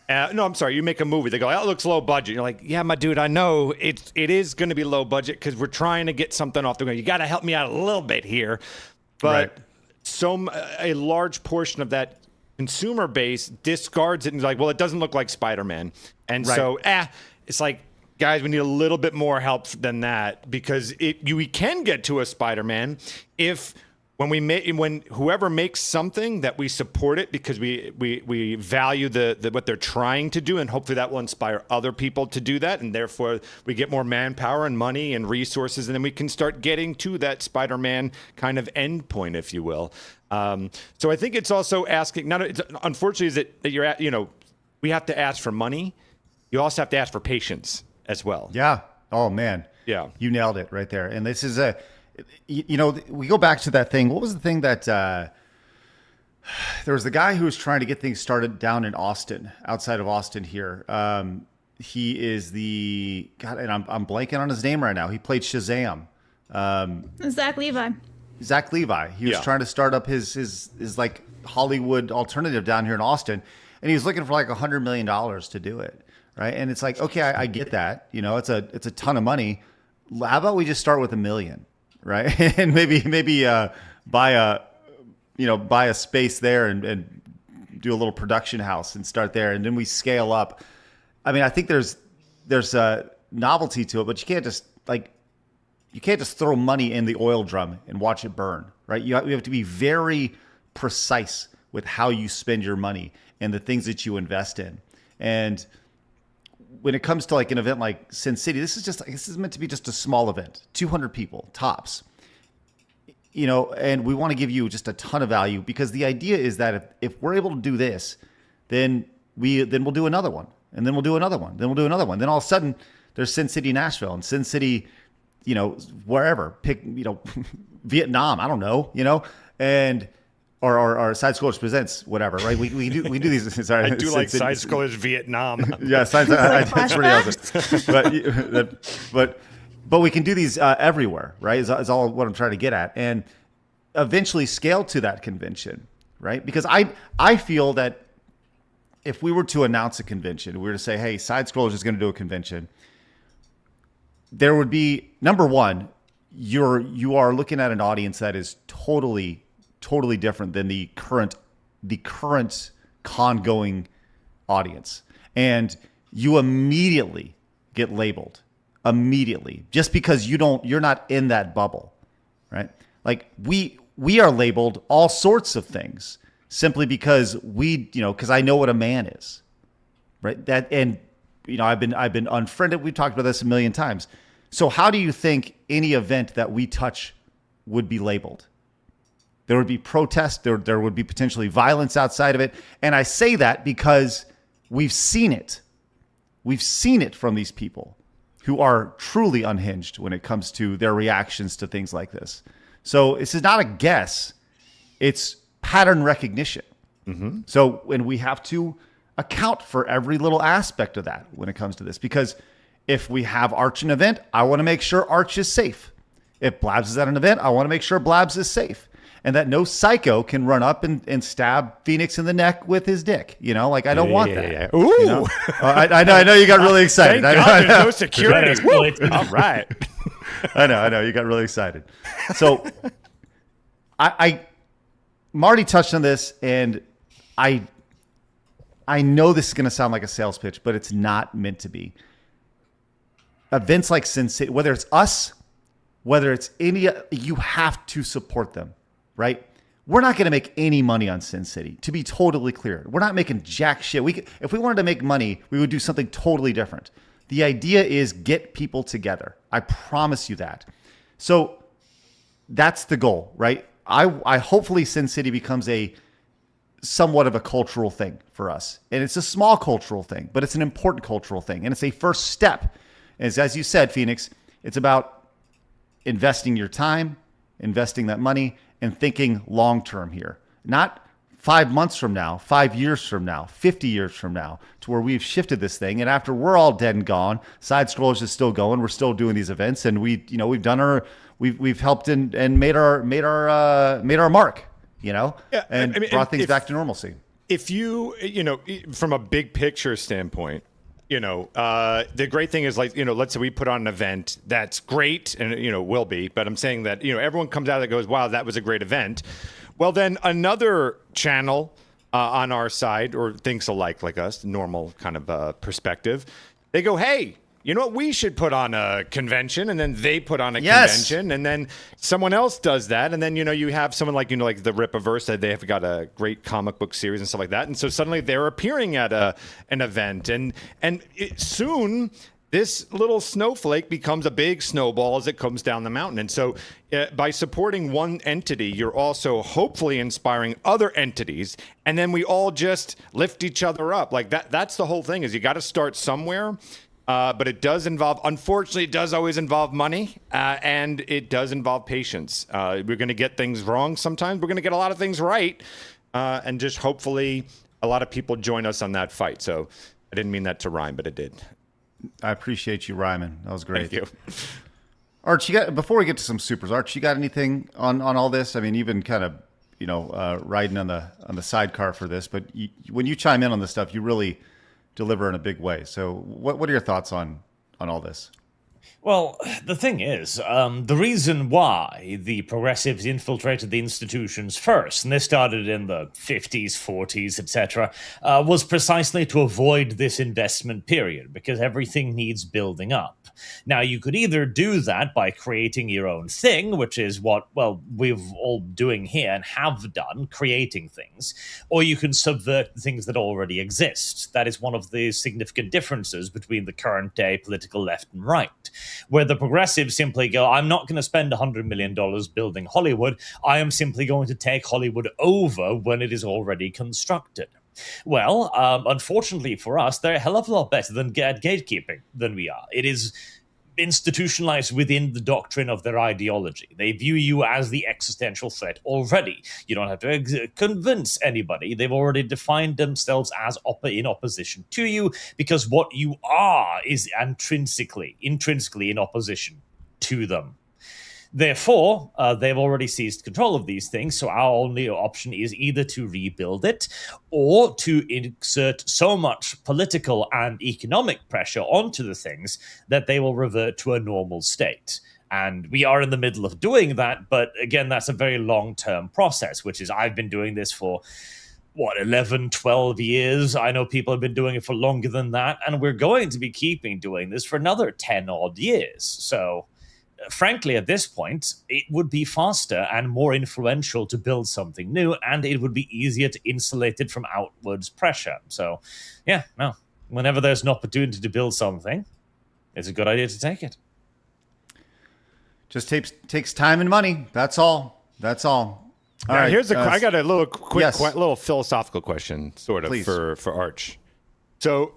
You make a movie. They go, oh, it looks low budget. You're like, yeah, my dude, I know it is going to be low budget because we're trying to get something off the ground. You got to help me out a little bit here. But a large portion of that consumer base discards it and is like, well, it doesn't look like Spider-Man. And so, it's like, guys, we need a little bit more help than that, because we can get to a Spider-Man if when whoever makes something that we support it, because we value the what they're trying to do, and hopefully that will inspire other people to do that, and therefore we get more manpower and money and resources, and then we can start getting to that Spider-Man kind of end point, if you will. So I think it's also asking. Unfortunately, is that you're at, we have to ask for money. You also have to ask for patience as well. Yeah. Oh man. Yeah. You nailed it right there. And this is we go back to that thing. What was the thing that there was the guy who was trying to get things started down in Austin, outside of Austin here. He is and I'm blanking on his name right now. He played Shazam. Zach Levi. Zach Levi. He was trying to start up his like Hollywood alternative down here in Austin, and he was looking for like $100 million to do it. Right. And it's like, okay, I get that. It's a ton of money. How about we just start with $1 million? Right. And maybe buy a space there and do a little production house and start there. And then we scale up. I mean, I think there's a novelty to it, but you can't just throw money in the oil drum and watch it burn. Right. You have to be very precise with how you spend your money and the things that you invest in. And when it comes to like an event like Sin City, this is meant to be just a small event, 200 people tops, and we want to give you just a ton of value, because the idea is that if we're able to do this, then we'll do another one, and then we'll do another one, then we'll do another one. Then all of a sudden there's Sin City, Nashville, and Sin City, wherever, pick, Vietnam, I don't know, and or Side Scrollers Presents, whatever, right? We do these. Sorry, I do like Side Scrollers Vietnam. Yeah, it's pretty awesome. But we can do these everywhere, right? Is all what I'm trying to get at, and eventually scale to that convention, right? Because I feel that if we were to announce a convention, we were to say, hey, Side Scrollers is going to do a convention, there would be, number one, you are looking at an audience that is totally different than the current con-going audience. And you immediately get labeled immediately just because you're not in that bubble, right? Like we are labeled all sorts of things simply because because I know what a man is, right? I've been unfriended. We've talked about this a million times. So how do you think any event that we touch would be labeled? There would be protest. There would be potentially violence outside of it. And I say that because we've seen it. We've seen it from these people who are truly unhinged when it comes to their reactions to things like this. So this is not a guess. It's pattern recognition. Mm-hmm. So when we have to account for every little aspect of that when it comes to this, because if we have Arch an event, I want to make sure Arch is safe. If Blabs is at an event, I want to make sure Blabs is safe. And that no psycho can run up and stab Phoenix in the neck with his dick. I don't want that. Yeah. Ooh. I know you got really excited. Thank God there's no security. All right. I know you got really excited. So Marty touched on this, and I know this is going to sound like a sales pitch, but it's not meant to be. Events like Sin City, whether it's us, whether it's any, you have to support them, right? We're not going to make any money on Sin City, to be totally clear. We're not making jack shit. If we wanted to make money, we would do something totally different. The idea is get people together. I promise you that. So that's the goal, right? I hopefully Sin City becomes somewhat of a cultural thing for us. And it's a small cultural thing, but it's an important cultural thing. And it's a first step. As you said, Phoenix, it's about investing your time, investing that money, and thinking long-term here. Not 5 months from now, 5 years from now, 50 years from now, to where we've shifted this thing. And after we're all dead and gone, Side Scrollers is still going. We're still doing these events, and we've helped and made our mark, and brought things back to normalcy. If you from a big picture standpoint, the great thing is let's say we put on an event that's great and will be, but I'm saying that everyone comes out and goes, wow, that was a great event. Well, then another channel on our side, or thinks alike like us, normal kind of perspective, they go, hey, you know what? We should put on a convention, and then they put on a convention, and then someone else does that, and then you have someone like like the Rippaverse, that they have got a great comic book series and stuff like that, and so suddenly they're appearing at an event, and soon this little snowflake becomes a big snowball as it comes down the mountain. And so by supporting one entity, you're also hopefully inspiring other entities, and then we all just lift each other up. Like that's the whole thing, is you got to start somewhere. But it does involve, unfortunately, it does always involve money, and it does involve patience. We're going to get things wrong sometimes. We're going to get a lot of things right, and just hopefully a lot of people join us on that fight. So I didn't mean that to rhyme, but it did. I appreciate you rhyming. That was great. Thank you. Arch, before we get to some supers, Arch, you got anything on all this? I mean, you've been kind of riding on the sidecar for this, but when you chime in on this stuff, you really deliver in a big way. So what are your thoughts on all this? Well, the thing is, the reason why the progressives infiltrated the institutions first, and this started in the 50s, 40s, etc., was precisely to avoid this investment period, because everything needs building up. Now, you could either do that by creating your own thing, which is what, we're all doing here and have done, creating things, or you can subvert things that already exist. That is one of the significant differences between the current day political left and right, where the progressives simply go, I'm not going to spend $100 million building Hollywood. I am simply going to take Hollywood over when it is already constructed. Well, unfortunately for us, they're a hell of a lot better than at gatekeeping than we are. It is institutionalized within the doctrine of their ideology. They view you as the existential threat already. You don't have to convince anybody. They've already defined themselves as in opposition to you, because what you are is intrinsically in opposition to them. Therefore, they've already seized control of these things, so our only option is either to rebuild it or to exert so much political and economic pressure onto the things that they will revert to a normal state. And we are in the middle of doing that, but again, that's a very long-term process, which is I've been doing this for 11, 12 years. I know people have been doing it for longer than that, and we're going to be keeping doing this for another 10 odd years. So, frankly, at this point, it would be faster and more influential to build something new, and it would be easier to insulate it from outwards pressure. So, yeah, no. Whenever there's an opportunity to build something, it's a good idea to take it. Just takes time and money. That's all. All right. Here's I got a little quick, yes. little philosophical question, sort of, Please. for Arch. So,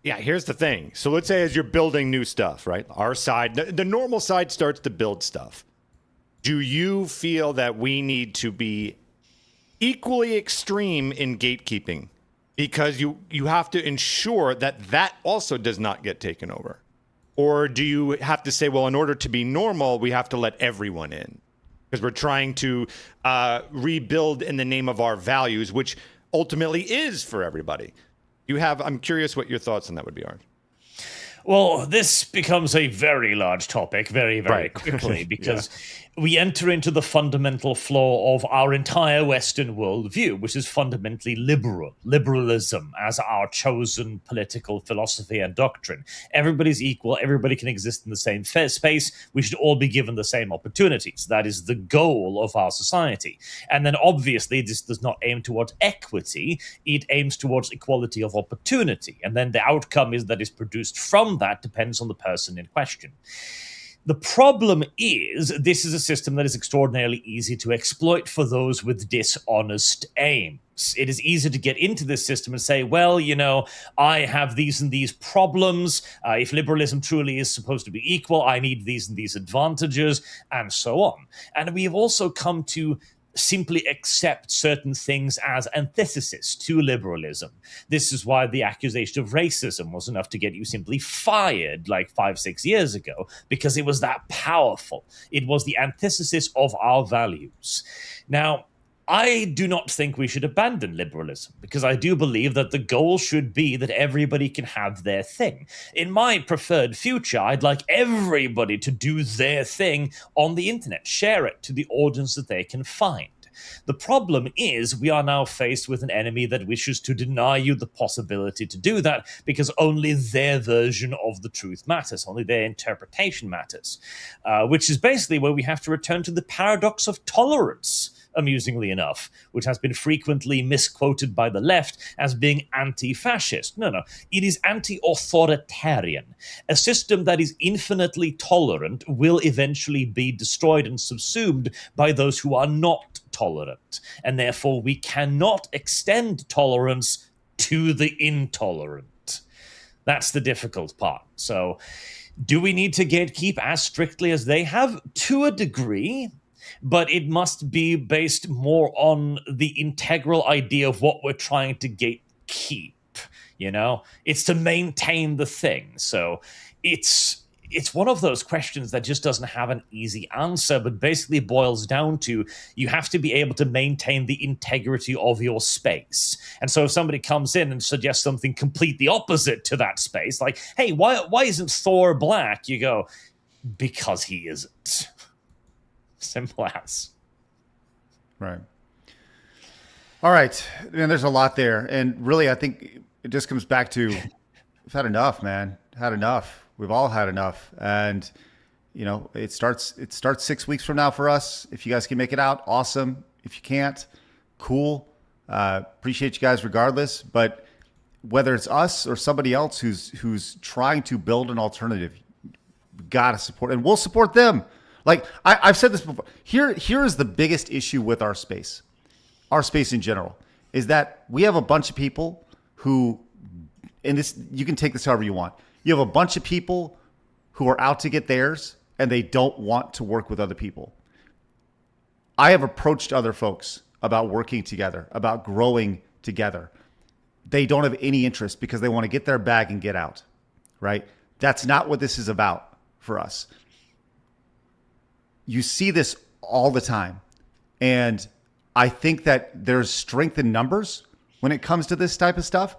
yeah, here's the thing. So let's say as you're building new stuff, right? Our side, the normal side starts to build stuff. Do you feel that we need to be equally extreme in gatekeeping? Because you have to ensure that also does not get taken over. Or do you have to say, well, in order to be normal, we have to let everyone in? Because we're trying to rebuild in the name of our values, which ultimately is for everybody. I'm curious what your thoughts on that would be, Art. Well, this becomes a very large topic very, very quickly because we enter into the fundamental flaw of our entire Western worldview, which is fundamentally liberalism as our chosen political philosophy and doctrine. Everybody's equal. Everybody can exist in the same space. We should all be given the same opportunities. That is the goal of our society. And then obviously this does not aim towards equity. It aims towards equality of opportunity. And then the outcome that is produced from that depends on the person in question. The problem is this is a system that is extraordinarily easy to exploit for those with dishonest aims. It is easy to get into this system and say, well, I have these and these problems. If liberalism truly is supposed to be equal, I need these and these advantages, and so on. And we have also come to simply accept certain things as antithesis to liberalism. This is why the accusation of racism was enough to get you simply fired like 5-6 years ago, because it was that powerful. It was the antithesis of our values. Now, I do not think we should abandon liberalism, because I do believe that the goal should be that everybody can have their thing. In my preferred future, I'd like everybody to do their thing on the internet, share it to the audience that they can find. The problem is we are now faced with an enemy that wishes to deny you the possibility to do that because only their version of the truth matters, only their interpretation matters, which is basically where we have to return to the paradox of tolerance, amusingly enough, which has been frequently misquoted by the left as being anti-fascist. No, it is anti-authoritarian. A system that is infinitely tolerant will eventually be destroyed and subsumed by those who are not tolerant, and therefore we cannot extend tolerance to the intolerant. That's the difficult part. So, do we need to gatekeep as strictly as they have? To a degree, but it must be based more on the integral idea of what we're trying to gatekeep. It's to maintain the thing. So it's one of those questions that just doesn't have an easy answer, but basically boils down to you have to be able to maintain the integrity of your space. And so if somebody comes in and suggests something completely opposite to that space, like, hey, why isn't Thor black? You go, because he isn't. Simple as. Right. All right. Man, there's a lot there. And really, I think it just comes back to we've had enough, man. Had enough. We've all had enough. And, it starts 6 weeks from now for us. If you guys can make it out, awesome. If you can't, cool. Appreciate you guys regardless. But whether it's us or somebody else who's trying to build an alternative, we got to support, and we'll support them. Like I've said this before. Here is the biggest issue with our space in general, is that we have a bunch of people who, and this, you can take this however you want. You have a bunch of people who are out to get theirs, and they don't want to work with other people. I have approached other folks about working together, about growing together. They don't have any interest because they want to get their bag and get out, right? That's not what this is about for us. You see this all the time. And I think that there's strength in numbers when it comes to this type of stuff.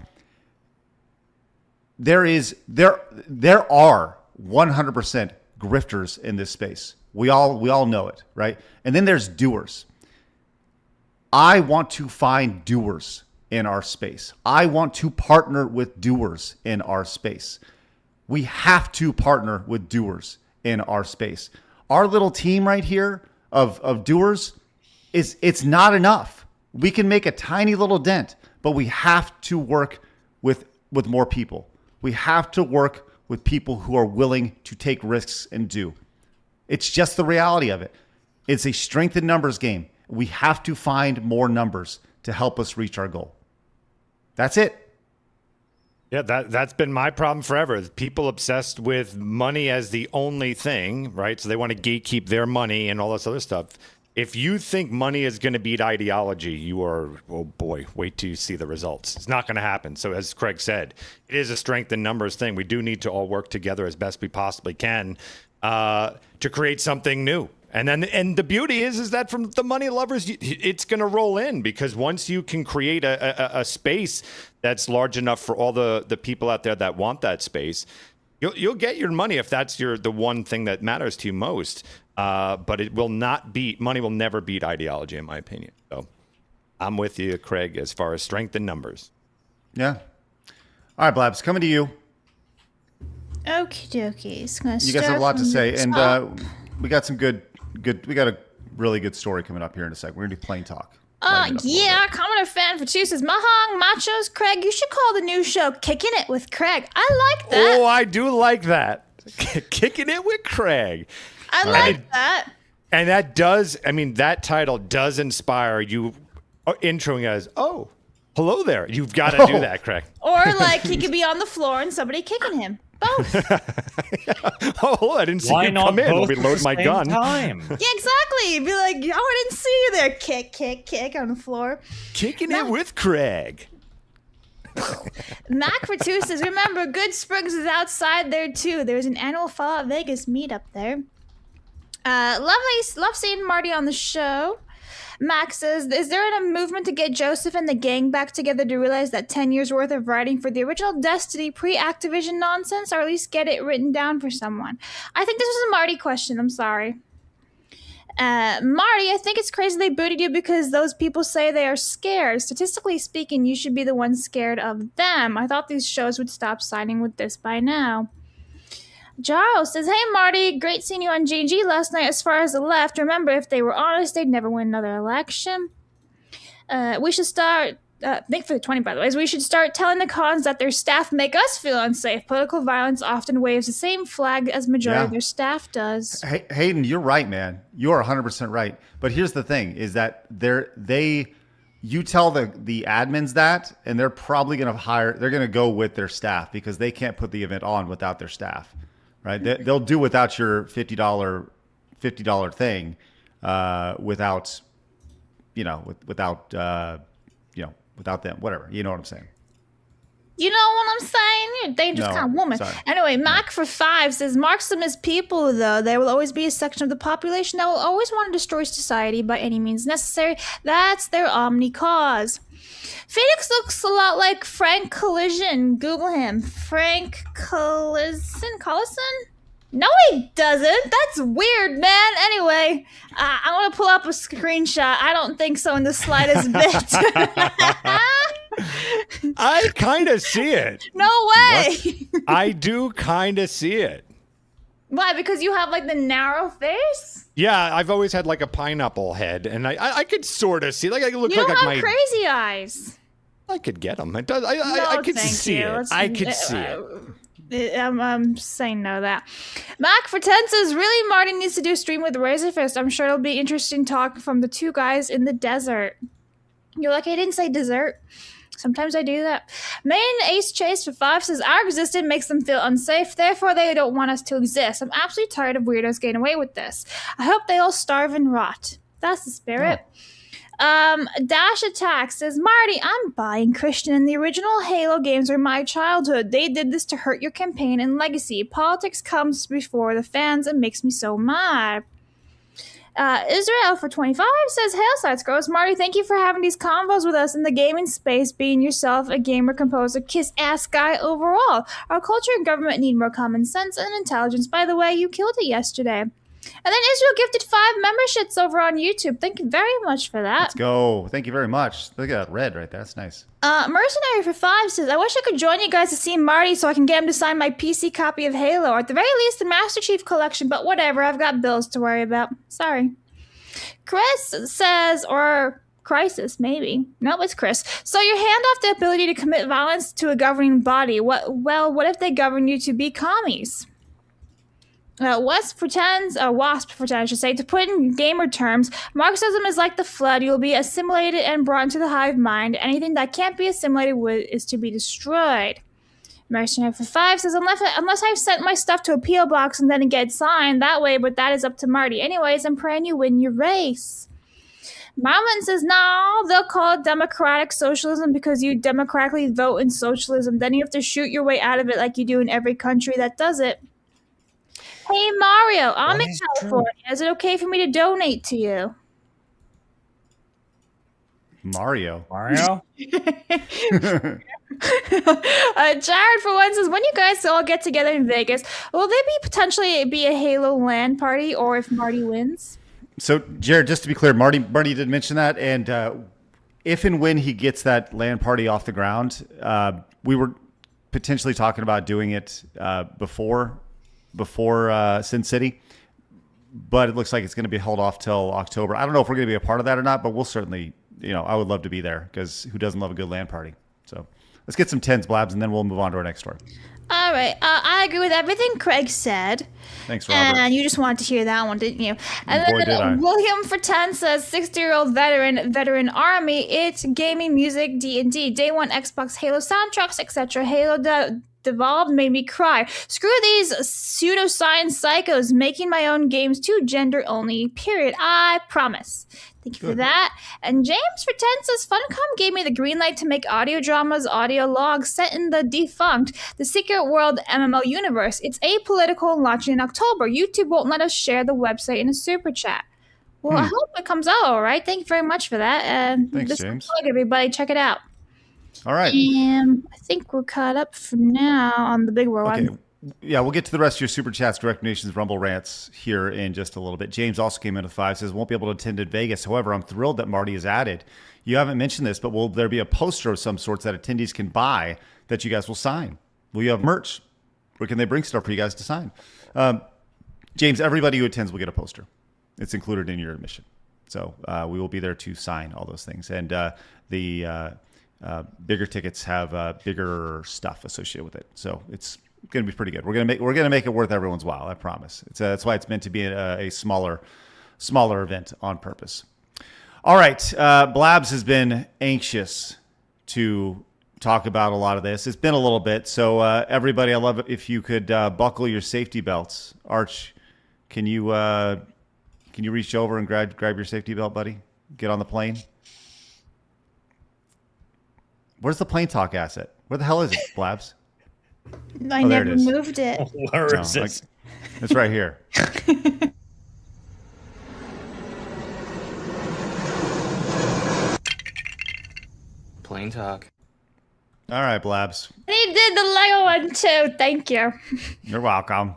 There are 100% grifters in this space. We all know it, right? And then there's doers. I want to find doers in our space. I want to partner with doers in our space. We have to partner with doers in our space. Our little team right here of doers it's not enough. We can make a tiny little dent, but we have to work with more people. We have to work with people who are willing to take risks and do. It's just the reality of it. It's a strength in numbers game. We have to find more numbers to help us reach our goal. That's it. Yeah, that's been my problem forever. People obsessed with money as the only thing, right? So they want to gatekeep their money and all this other stuff. If you think money is going to beat ideology, you are, oh boy, wait till you see the results. It's not going to happen. So as Craig said, it is a strength in numbers thing. We do need to all work together as best we possibly can to create something new. And the beauty is that from the money lovers, it's going to roll in, because once you can create a space that's large enough for all the people out there that want that space, you'll get your money if that's the one thing that matters to you most. But it will not beat, money will never beat ideology, in my opinion. So I'm with you, Craig, as far as strength in numbers. Yeah. All right, Blabs, coming to you. Okie dokies. You guys have a lot to say, and we got some good. We got a really good story coming up here in a second. We're gonna do plain talk. Yeah, commenter fan for two says, Mahong, Machos, Craig, you should call the new show Kicking It with Craig. I like that. Oh, I do like that. Kicking It with Craig. I like that. And that does, I mean, that title does inspire you introing as, oh, hello there. You've got to do that, Craig. Or like he could be on the floor and somebody kicking him. Both. Oh, I didn't see you come in. Let me load my gun. Time. Yeah, exactly. Be like, oh, I didn't see you there. Kick, kick, kick on the floor. Kicking it with Craig. Mac for two says, remember, Good Springs is outside there too. There's an annual Fallout Vegas meetup there. Love seeing Marty on the show. Max says, is there a movement to get Joseph and the gang back together to realize that 10 years worth of writing for the original Destiny pre-Activision nonsense, or at least get it written down for someone? I think this was a Marty question. I'm sorry. Marty, I think it's crazy they booted you because those people say they are scared. Statistically speaking, you should be the one scared of them. I thought these shows would stop siding with this by now. Giles says, hey, Marty, great seeing you on GG last night. As far as the left, remember, if they were honest, they'd never win another election. We should start, thank for the 20, by the way, we should start telling the cons that their staff make us feel unsafe. Political violence often waves the same flag as majority of their staff does. Hey, Hayden, you're right, man. You are 100% right. But here's the thing, is that you tell the admins that, and they're probably going to they're going to go with their staff because they can't put the event on without their staff. Right, they'll do without your $50 thing, without them. Whatever, you know what I'm saying. You know what I'm saying? You're a dangerous kind of woman. Sorry. Anyway, Mac for 5 says, Marxist people, though, there will always be a section of the population that will always want to destroy society by any means necessary. That's their omni cause. Phoenix looks a lot like Frank Collision. Google him. Frank Collison? No, he doesn't. That's weird, man. Anyway, I'm going to pull up a screenshot. I don't think so in the slightest bit. I kind of see it. No way. I do kind of see it. Why? Because you have like the narrow face? Yeah, I've always had like a pineapple head, and I could sort of see, like I look you like don't have my crazy eyes. I could get them. It does. I could see it. I could see it. I'm saying no to that. Mac for 10 says, really, Marty needs to do a stream with Razorfist. I'm sure it'll be interesting talk from the two guys in the desert. You're like, I didn't say dessert. Sometimes I do that. Main Ace Chase for 5 says, our existence makes them feel unsafe, therefore they don't want us to exist. I'm absolutely tired of weirdos getting away with this. I hope they all starve and rot. That's the spirit. Dash Attack says, Marty, I'm buying Christian, and the original Halo games are my childhood. They did this to hurt your campaign and legacy. Politics comes before the fans and makes me so mad. Israel for 25 says, hail sites girls. Marty, thank you for having these convos with us in the gaming space, being yourself a gamer composer, kiss-ass guy overall. Our culture and government need more common sense and intelligence. By the way, you killed it yesterday. And then Israel gifted 5 memberships over on YouTube. Thank you very much for that. Let's go. Thank you very much. Look at that red right there. That's nice. Mercenary for 5 says, I wish I could join you guys to see Marty so I can get him to sign my PC copy of Halo, or at the very least the Master Chief Collection, but whatever, I've got bills to worry about. Sorry. Chris says, or Crisis, maybe. No, it's Chris. So you hand off the ability to commit violence to a governing body. What if they govern you to be commies? Wasp pretends, I should say, to put it in gamer terms, Marxism is like the flood. You'll be assimilated and brought into the hive mind. Anything that can't be assimilated with is to be destroyed. Mercenary for 5 says, unless I've sent my stuff to a P.O. box and then it gets signed that way, but that is up to Marty. Anyways, I'm praying you win your race. Marlon says, no, they'll call it democratic socialism because you democratically vote in socialism. Then you have to shoot your way out of it like you do in every country that does it. Hey, Mario, I'm in California. Is it okay for me to donate to you? Mario. Jared, for one, says, when you guys all get together in Vegas, will there potentially be a Halo LAN party, or if Marty wins? So, Jared, just to be clear, Marty did mention that, and if and when he gets that LAN party off the ground, we were potentially talking about doing it before Sin City, but it looks like it's going to be held off till October. I don't know if we're going to be a part of that or not, but we'll certainly, I would love to be there because who doesn't love a good LAN party? So let's get some 10s, Blabs, and then we'll move on to our next story. All right. I agree with everything Craig said. Thanks, Robert. And you just wanted to hear that one, didn't you? And boy, did I. William for 10 says, 60-year-old veteran army, it's gaming, music, D&D, day one Xbox, Halo soundtracks, etc. Halo Devolved made me cry. Screw these pseudoscience psychos making my own games too gender only, period. I promise. Thank you for that. And James for 10 says, Funcom gave me the green light to make audio dramas, audio logs set in the defunct, the Secret World MMO universe. It's apolitical and launching in October. YouTube won't let us share the website in a super chat. Well, I hope it comes out all right. Thank you very much for that. Thanks, James. Plug, everybody. Check it out. All right. I think we're caught up for now on the big world. Okay. Yeah, we'll get to the rest of your super chats, direct donations, Rumble rants here in just a little bit. James also came in at 5, says won't be able to attend in Vegas. However, I'm thrilled that Marty is added. You haven't mentioned this, but will there be a poster of some sorts that attendees can buy that you guys will sign? Will you have merch? Or can they bring stuff for you guys to sign? James, everybody who attends will get a poster. It's included in your admission. So we will be there to sign all those things. And the bigger tickets have bigger stuff associated with it. So it's going to be pretty good. We're going to make it worth everyone's while. I promise. That's why it's meant to be a smaller event on purpose. All right. Blabs has been anxious to talk about a lot of this. It's been a little bit. So everybody, I love it if you could buckle your safety belts. Arch, can you reach over and grab your safety belt, buddy? Get on the plane. Where's the plane talk asset? Where the hell is it, Blabs? I never moved it. Where is it? It's right here. Plain talk. All right, Blabs. He did the Lego one too. Thank you. You're welcome.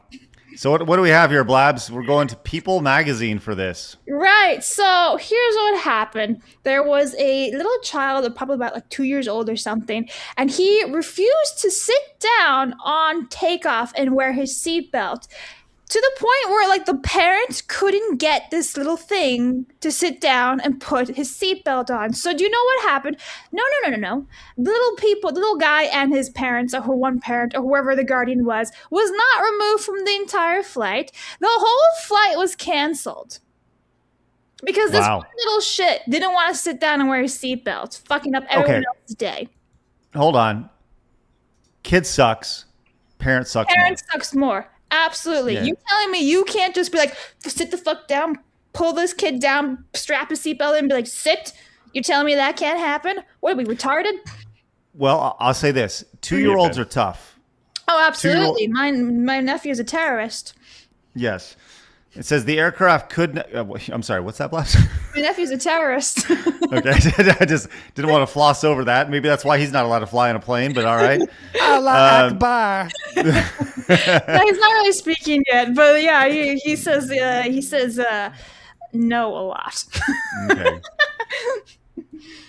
So what do we have here, Blabs? We're going to People Magazine for this. Right. So here's what happened. There was a little child, probably about 2 years old or something, and he refused to sit down on takeoff and wear his seatbelt. To the point where the parents couldn't get this little thing to sit down and put his seatbelt on. So do you know what happened? No. The little guy and his parents, or one parent, or whoever the guardian was not removed from the entire flight. The whole flight was canceled. Because this little shit didn't want to sit down and wear his seatbelt, fucking up everyone else's day. Hold on. Kid sucks. Parent sucks more. Parent sucks more. Absolutely. Yeah. You telling me you can't just be sit the fuck down, pull this kid down, strap his seatbelt in, and be like, sit? You're telling me that can't happen? What are we, retarded? Well, I'll say this. 2-year-olds are tough. Oh, absolutely. My nephew's a terrorist. Yes. It says the aircraft could. I'm sorry. What's that, Blast? My nephew's a terrorist. Okay, I just didn't want to floss over that. Maybe that's why he's not allowed to fly on a plane. But all right. Allah Akbar. No, he's not really speaking yet, but yeah, he says no a lot. Okay.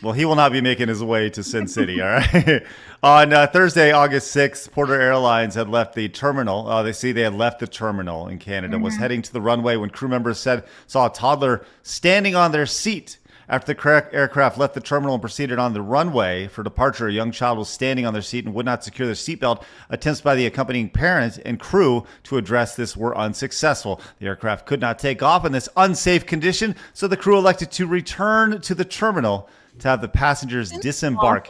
Well, he will not be making his way to Sin City, all right? On Thursday, August 6th, Porter Airlines had left the terminal. They had left the terminal in Canada, was heading to the runway when crew members saw a toddler standing on their seat. After the aircraft left the terminal and proceeded on the runway for departure, a young child was standing on their seat and would not secure their seatbelt. Attempts by the accompanying parent and crew to address this were unsuccessful. The aircraft could not take off in this unsafe condition, so the crew elected to return to the terminal to have the passengers disembark.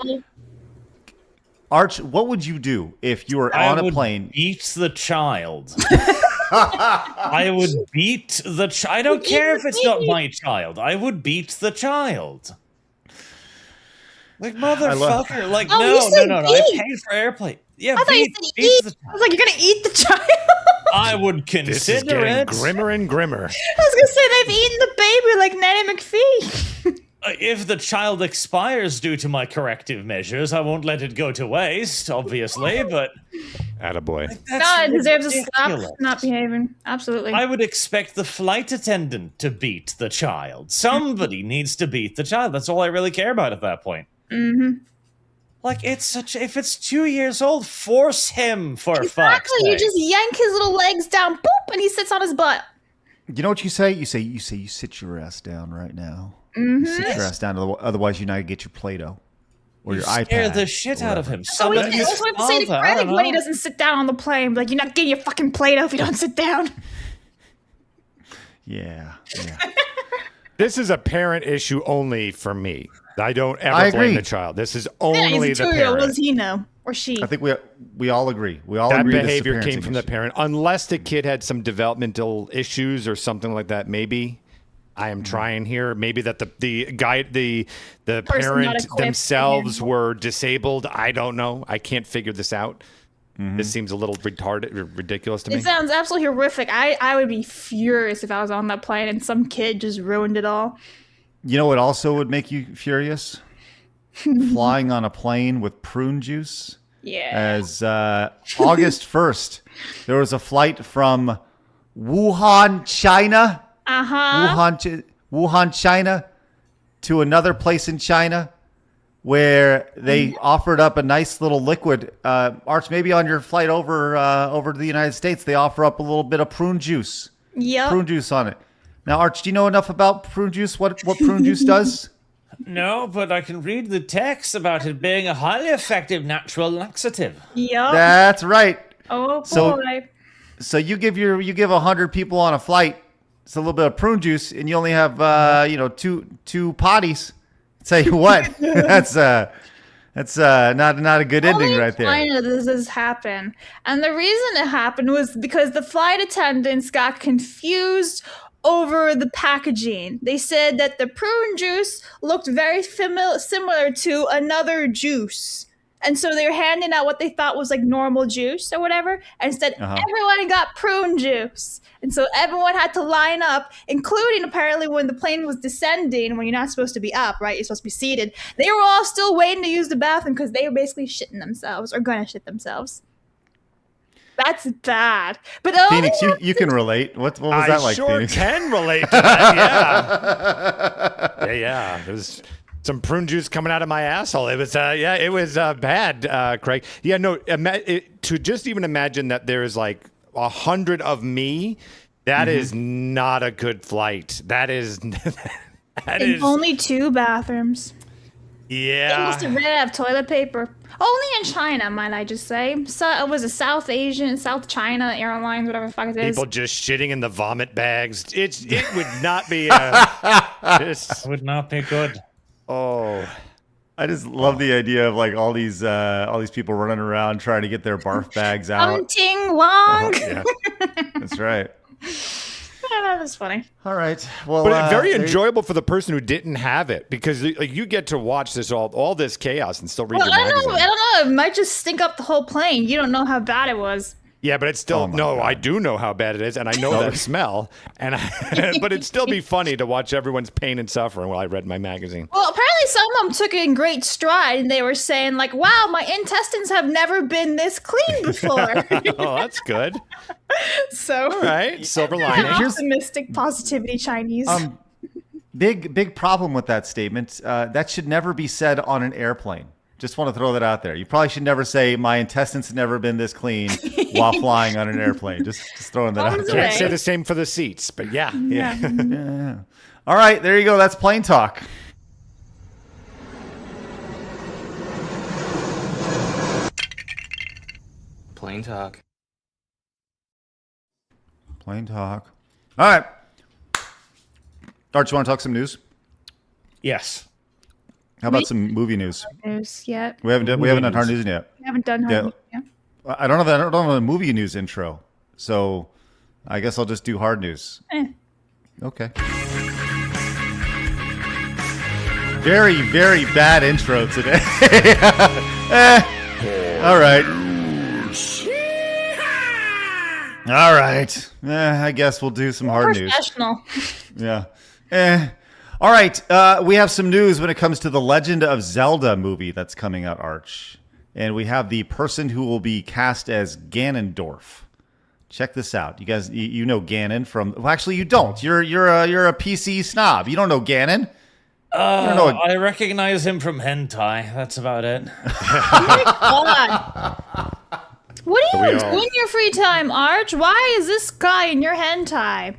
Arch, what would you do if you were on a plane? Beat the child. I would beat the child. I don't care if it's not my child. I would beat the child. Like, motherfucker. Like, no. I paid for airplane. Yeah, I thought you said eat. I was like, you're going to eat the child? I would consider This is getting it. grimmer and grimmer. I was going to say, they've eaten the baby like Nanny McPhee. If the child expires due to my corrective measures, I won't let it go to waste, obviously, but... Attaboy. No, it deserves a slap for not behaving. Absolutely. I would expect the flight attendant to beat the child. Somebody needs to beat the child. That's all I really care about at that point. Mm-hmm. Like, if it's 2 years old, force him for fuck's sake. Exactly, you just yank his little legs down, boop, and he sits on his butt. You know what you say? You say you sit your ass down right now. Mm-hmm. You sit your ass down, otherwise you're not going to get your Play-Doh or your iPad. Scare the shit out of him. That's what we have to say to Craig when he doesn't sit down on the plane. Like, you're not getting your fucking Play-Doh if you don't sit down. Yeah. This is a parent issue only for me. I don't ever blame the child. This is only the parent. What does he know? Or she? I think we all agree. We all that agree behavior came from the parent. Unless the kid had some developmental issues or something like that, maybe. I am trying here. Maybe that the parent themselves were disabled. I don't know. I can't figure this out. This seems a little ridiculous to me. It sounds absolutely horrific. I would be furious if I was on that plane and some kid just ruined it all. You know what also would make you furious? Flying on a plane with prune juice. Yeah. As August 1st, there was a flight from Wuhan, China. Wuhan, China, to another place in China where they offered up a nice little liquid. Arch, maybe on your flight over to the United States, they offer up a little bit of prune juice. Yep. Prune juice on it. Now, Arch, do you know enough about prune juice? What prune juice does? No, but I can read the text about it being a highly effective natural laxative. Yep. That's right. Oh boy. So you give 100 people on a flight. It's a little bit of prune juice, and you only have two potties. Tell you what, that's not a good ending right there. Only in China does this happen, and the reason it happened was because the flight attendants got confused over the packaging. They said that the prune juice looked very similar to another juice. And so they were handing out what they thought was like normal juice or whatever. And instead, everyone got prune juice. And so everyone had to line up, including apparently when the plane was descending, when you're not supposed to be up, right? You're supposed to be seated. They were all still waiting to use the bathroom because they were basically shitting themselves or going to shit themselves. That's bad. But Phoenix, you can relate. What was that like, Phoenix? I sure can relate to that, yeah. There's some prune juice coming out of my asshole. It was bad, Craig. Yeah, no, to just even imagine that there is like 100 of me, that is not a good flight. That is only 2 bathrooms. Yeah. They must have ran out of toilet paper. Only in China, might I just say. So it was a South China Airlines, whatever the fuck it is. People just shitting in the vomit bags. It would not be would not be good. Oh, I just love the idea of like all these people running around trying to get their barf bags out. Ting Wong. Yeah. That's right. That was funny. All right. Well, but very enjoyable for the person who didn't have it because like, you get to watch this all this chaos and still read your magazine. I don't know. It might just stink up the whole plane. You don't know how bad it was. Yeah, but it's still Oh my God. I do know how bad it is, and I know that smell. And but it'd still be funny to watch everyone's pain and suffering while I read my magazine. Well, apparently some of them took it in great stride, and they were saying like, "Wow, my intestines have never been this clean before." Oh, that's good. So, All right, silver lining. optimistic positivity Chinese. Big problem with that statement. That should never be said on an airplane. Just want to throw that out there. You probably should never say my intestines have never been this clean while flying on an airplane. Just throwing that out Can't there. say the same for the seats, but yeah. Yeah. All right, there you go. That's Plain Talk. Plain talk. Plain Talk. All right. Art, you want to talk some news? Yes. How about some movie news? News yet? We haven't done hard news yet. We haven't done Yeah. hard news yet. I don't have a movie news intro, so I guess I'll just do hard news. Okay. Very, very bad intro today. All right. All right. I guess we'll do some hard news. Professional. Yeah. All right. We have some news when it comes to the Legend of Zelda movie that's coming out, Arch. And we have the person who will be cast as Ganondorf. Check this out. You guys, you know Ganon from... Well, actually, you don't. You're a PC snob. You don't know Ganon. I recognize him from hentai. That's about it. Oh my God. What do you do in your free time, Arch? Why is this guy in your hentai?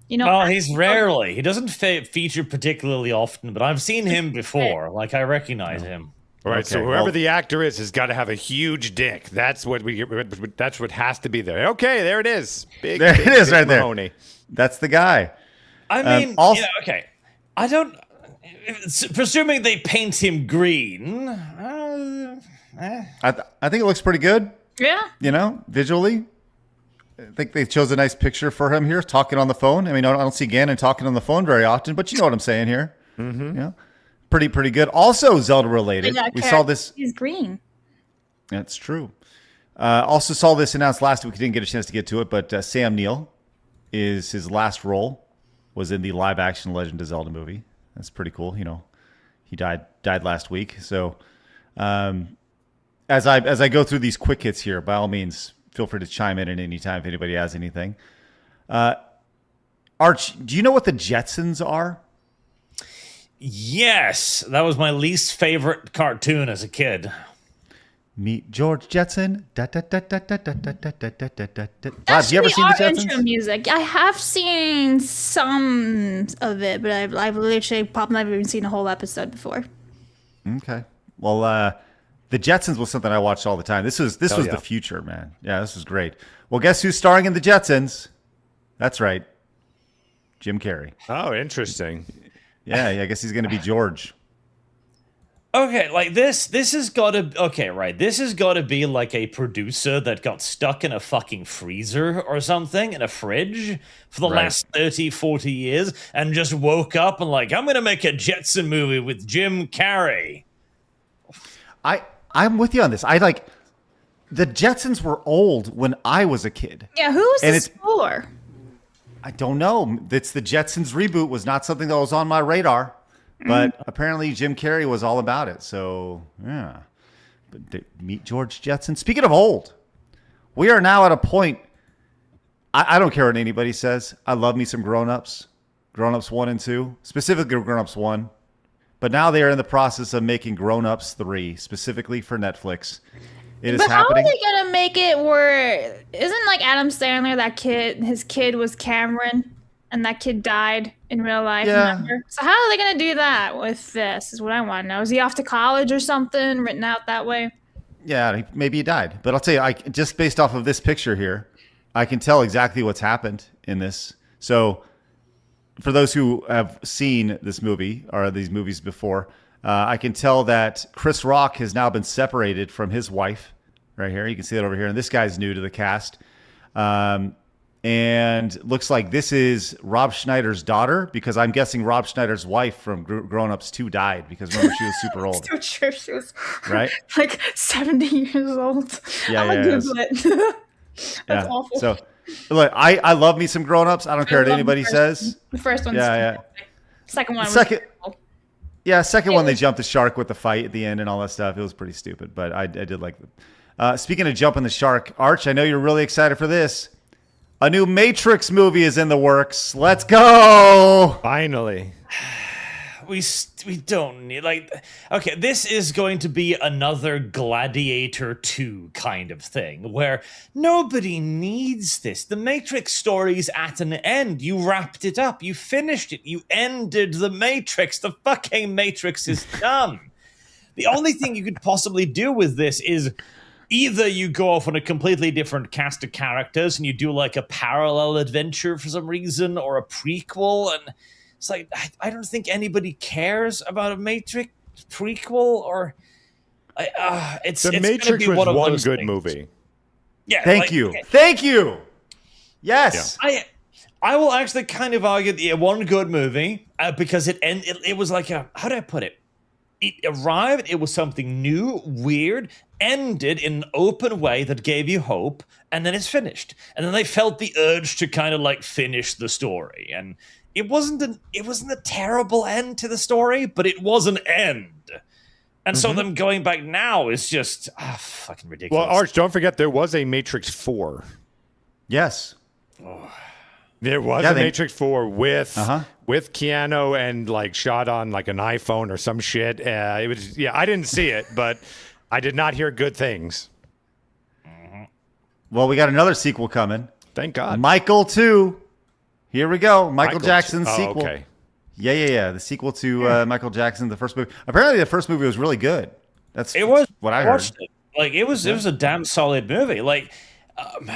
You know, Well, he's rarely. He doesn't feature particularly often, but I've seen him before. Like, I recognize him. All right, Okay, so whoever well- the actor is has got to have a huge dick. That's what That's what has to be there. Okay, there it is. Big, There big, it is big right there. Mahoney. That's the guy. I mean, also- yeah, okay. I don't... Presuming they paint him green... I think it looks pretty good, yeah. you know, visually. I think they chose a nice picture for him here, talking on the phone. I mean, I don't see Ganon talking on the phone very often, but you know what I'm saying here. Mm-hmm. Yeah. Pretty good. Also Zelda related. We saw this. He's green. That's true. Also saw this announced last week. We didn't get a chance to get to it, but Sam Neill is his last role was in the live action Legend of Zelda movie. That's pretty cool. You know, he died last week. So, as I go through these quick hits here, by all means, feel free to chime in at any time if anybody has anything. Arch, do you know what the Jetsons are? Yes, that was my least favorite cartoon as a kid. Meet George Jetson. Da, da, da, da, da, da, da, da, da, da, da, da. Lad, That have you ever should be seen the our intro Jetsons? music. I have seen some of it, but I've literally probably never even seen a whole episode before. Okay. Well, the Jetsons was something I watched all the time. This was yeah. the future, man. Yeah, this was great. Well, guess who's starring in the Jetsons? That's right, Jim Carrey. Oh, interesting. Yeah, I guess he's going to be George. Okay, like this has got to... Okay, right. This has got to be like a producer that got stuck in a fucking freezer or something, in a fridge, for the Right. last 30, 40 years, and just woke up and like, I'm going to make a Jetson movie with Jim Carrey. I'm with you on this. The Jetsons were old when I was a kid. Yeah, who's And this for? I don't know. It's the Jetsons reboot was not something that was on my radar, but apparently Jim Carrey was all about it. So yeah, but meet George Jetson. Speaking of old, we are now at a point. I don't care what anybody says. I love me some Grown Ups, Grown Ups 1 and 2, specifically Grown Ups 1. But now they are in the process of making Grown Ups 3, specifically for Netflix. It is But happening. how are they gonna make it where isn't like Adam Sandler that kid? His kid was Cameron, and that kid died in real life. Yeah. Remember? So how are they gonna do that with this? Is what I want to know. Is he off to college or something? Written out that way? Yeah, maybe he died. But I'll tell you, just based off of this picture here, I can tell exactly what's happened in this. So for those who have seen this movie or these movies before, I can tell that Chris Rock has now been separated from his wife right here. You can see that over here. And this guy's new to the cast. And looks like this is Rob Schneider's daughter, because I'm guessing Rob Schneider's wife from Grown Ups 2 died, because remember, she was super old. So sure she was Right? like 70 years old. Yeah, I'm gonna yeah, Google it. That's awful. So, look, I love me some Grown Ups. I don't care what love anybody the first says. one. The first one's Yeah, fantastic. Second one Second- was terrible. Yeah, second one they jumped the shark with the fight at the end and all that stuff. It was pretty stupid, but I did like them. Speaking of jumping the shark, Arch, I know you're really excited for this. A new Matrix movie is in the works. Let's go! Finally. We don't need, like, okay, this is going to be another Gladiator 2 kind of thing where nobody needs this. The Matrix story's at an end. You wrapped it up. You finished it. You ended the Matrix. The fucking Matrix is done. The only thing you could possibly do with this is either you go off on a completely different cast of characters and you do like a parallel adventure for some reason or a prequel, and it's like, I don't think anybody cares about a Matrix prequel, or it's The it's Matrix gonna be was of one those good things. movie. Yeah, Thank like, you. okay, Thank you. Yes. I will actually kind of argue that one good movie because it was like a, how do I put it? It arrived, it was something new, weird, ended in an open way that gave you hope, and then it's finished. And then they felt the urge to kind of like finish the story. And it wasn't a terrible end to the story, but it was an end. And so them going back now is just fucking ridiculous. Well, Arch, don't forget there was a Matrix 4. Yes. There was a Matrix 4 with Keanu and like shot on like an iPhone or some shit. It was I didn't see it, but I did not hear good things. Well, we got another sequel coming. Thank God. Michael 2. Here we go. Michael Jackson's 2. sequel. Okay. Yeah. The sequel to Michael Jackson, the first movie. Apparently, the first movie was really good. That's what I heard. Watched it. Like it was a damn solid movie. Like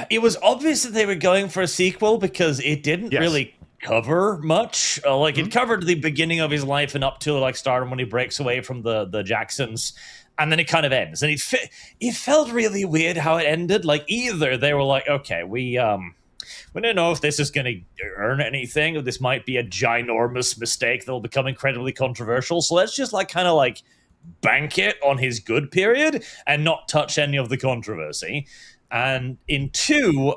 it was obvious that they were going for a sequel because it didn't really cover much. It covered the beginning of his life and up to like stardom when he breaks away from the Jacksons. And then it kind of ends. And it felt really weird how it ended. Like either they were like, okay, we don't know if this is going to earn anything, or this might be a ginormous mistake that will become incredibly controversial. So let's just like kind of like bank it on his good period and not touch any of the controversy. And in 2,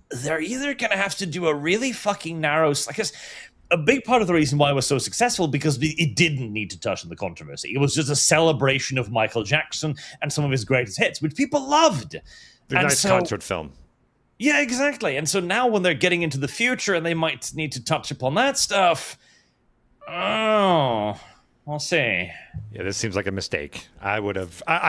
they're either going to have to do a really fucking narrow, because a big part of the reason why it was so successful because it didn't need to touch on the controversy. It was just a celebration of Michael Jackson and some of his greatest hits, which people loved. The nice concert film. Yeah, exactly. And so now when they're getting into the future and they might need to touch upon that stuff, we'll see. Yeah, this seems like a mistake. I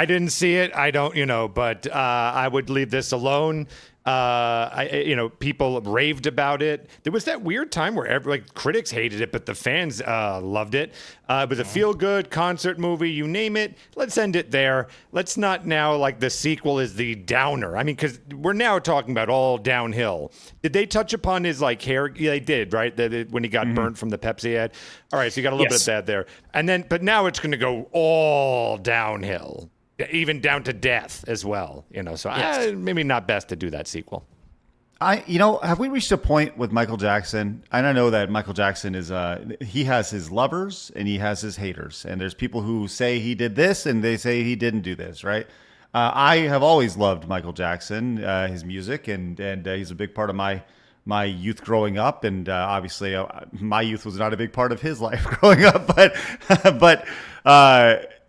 didn't see it. I don't, but I would leave this alone. People raved about it. There was that weird time where critics hated it, but the fans loved it. It was a feel-good concert movie, you name it. Let's end it there. Let's not now like the sequel is the downer. I mean, because we're now talking about all downhill. Did they touch upon his like hair? Yeah, they did, right? When he got burnt from the Pepsi ad. All right, so you got a little bit of that there, and then but now it's going to go all downhill. Even down to death as well, So maybe not best to do that sequel. Have we reached a point with Michael Jackson? And I know that Michael Jackson is, he has his lovers and he has his haters. And there's people who say he did this and they say he didn't do this, right? I have always loved Michael Jackson, his music, and he's a big part of my youth growing up. And obviously my youth was not a big part of his life growing up, but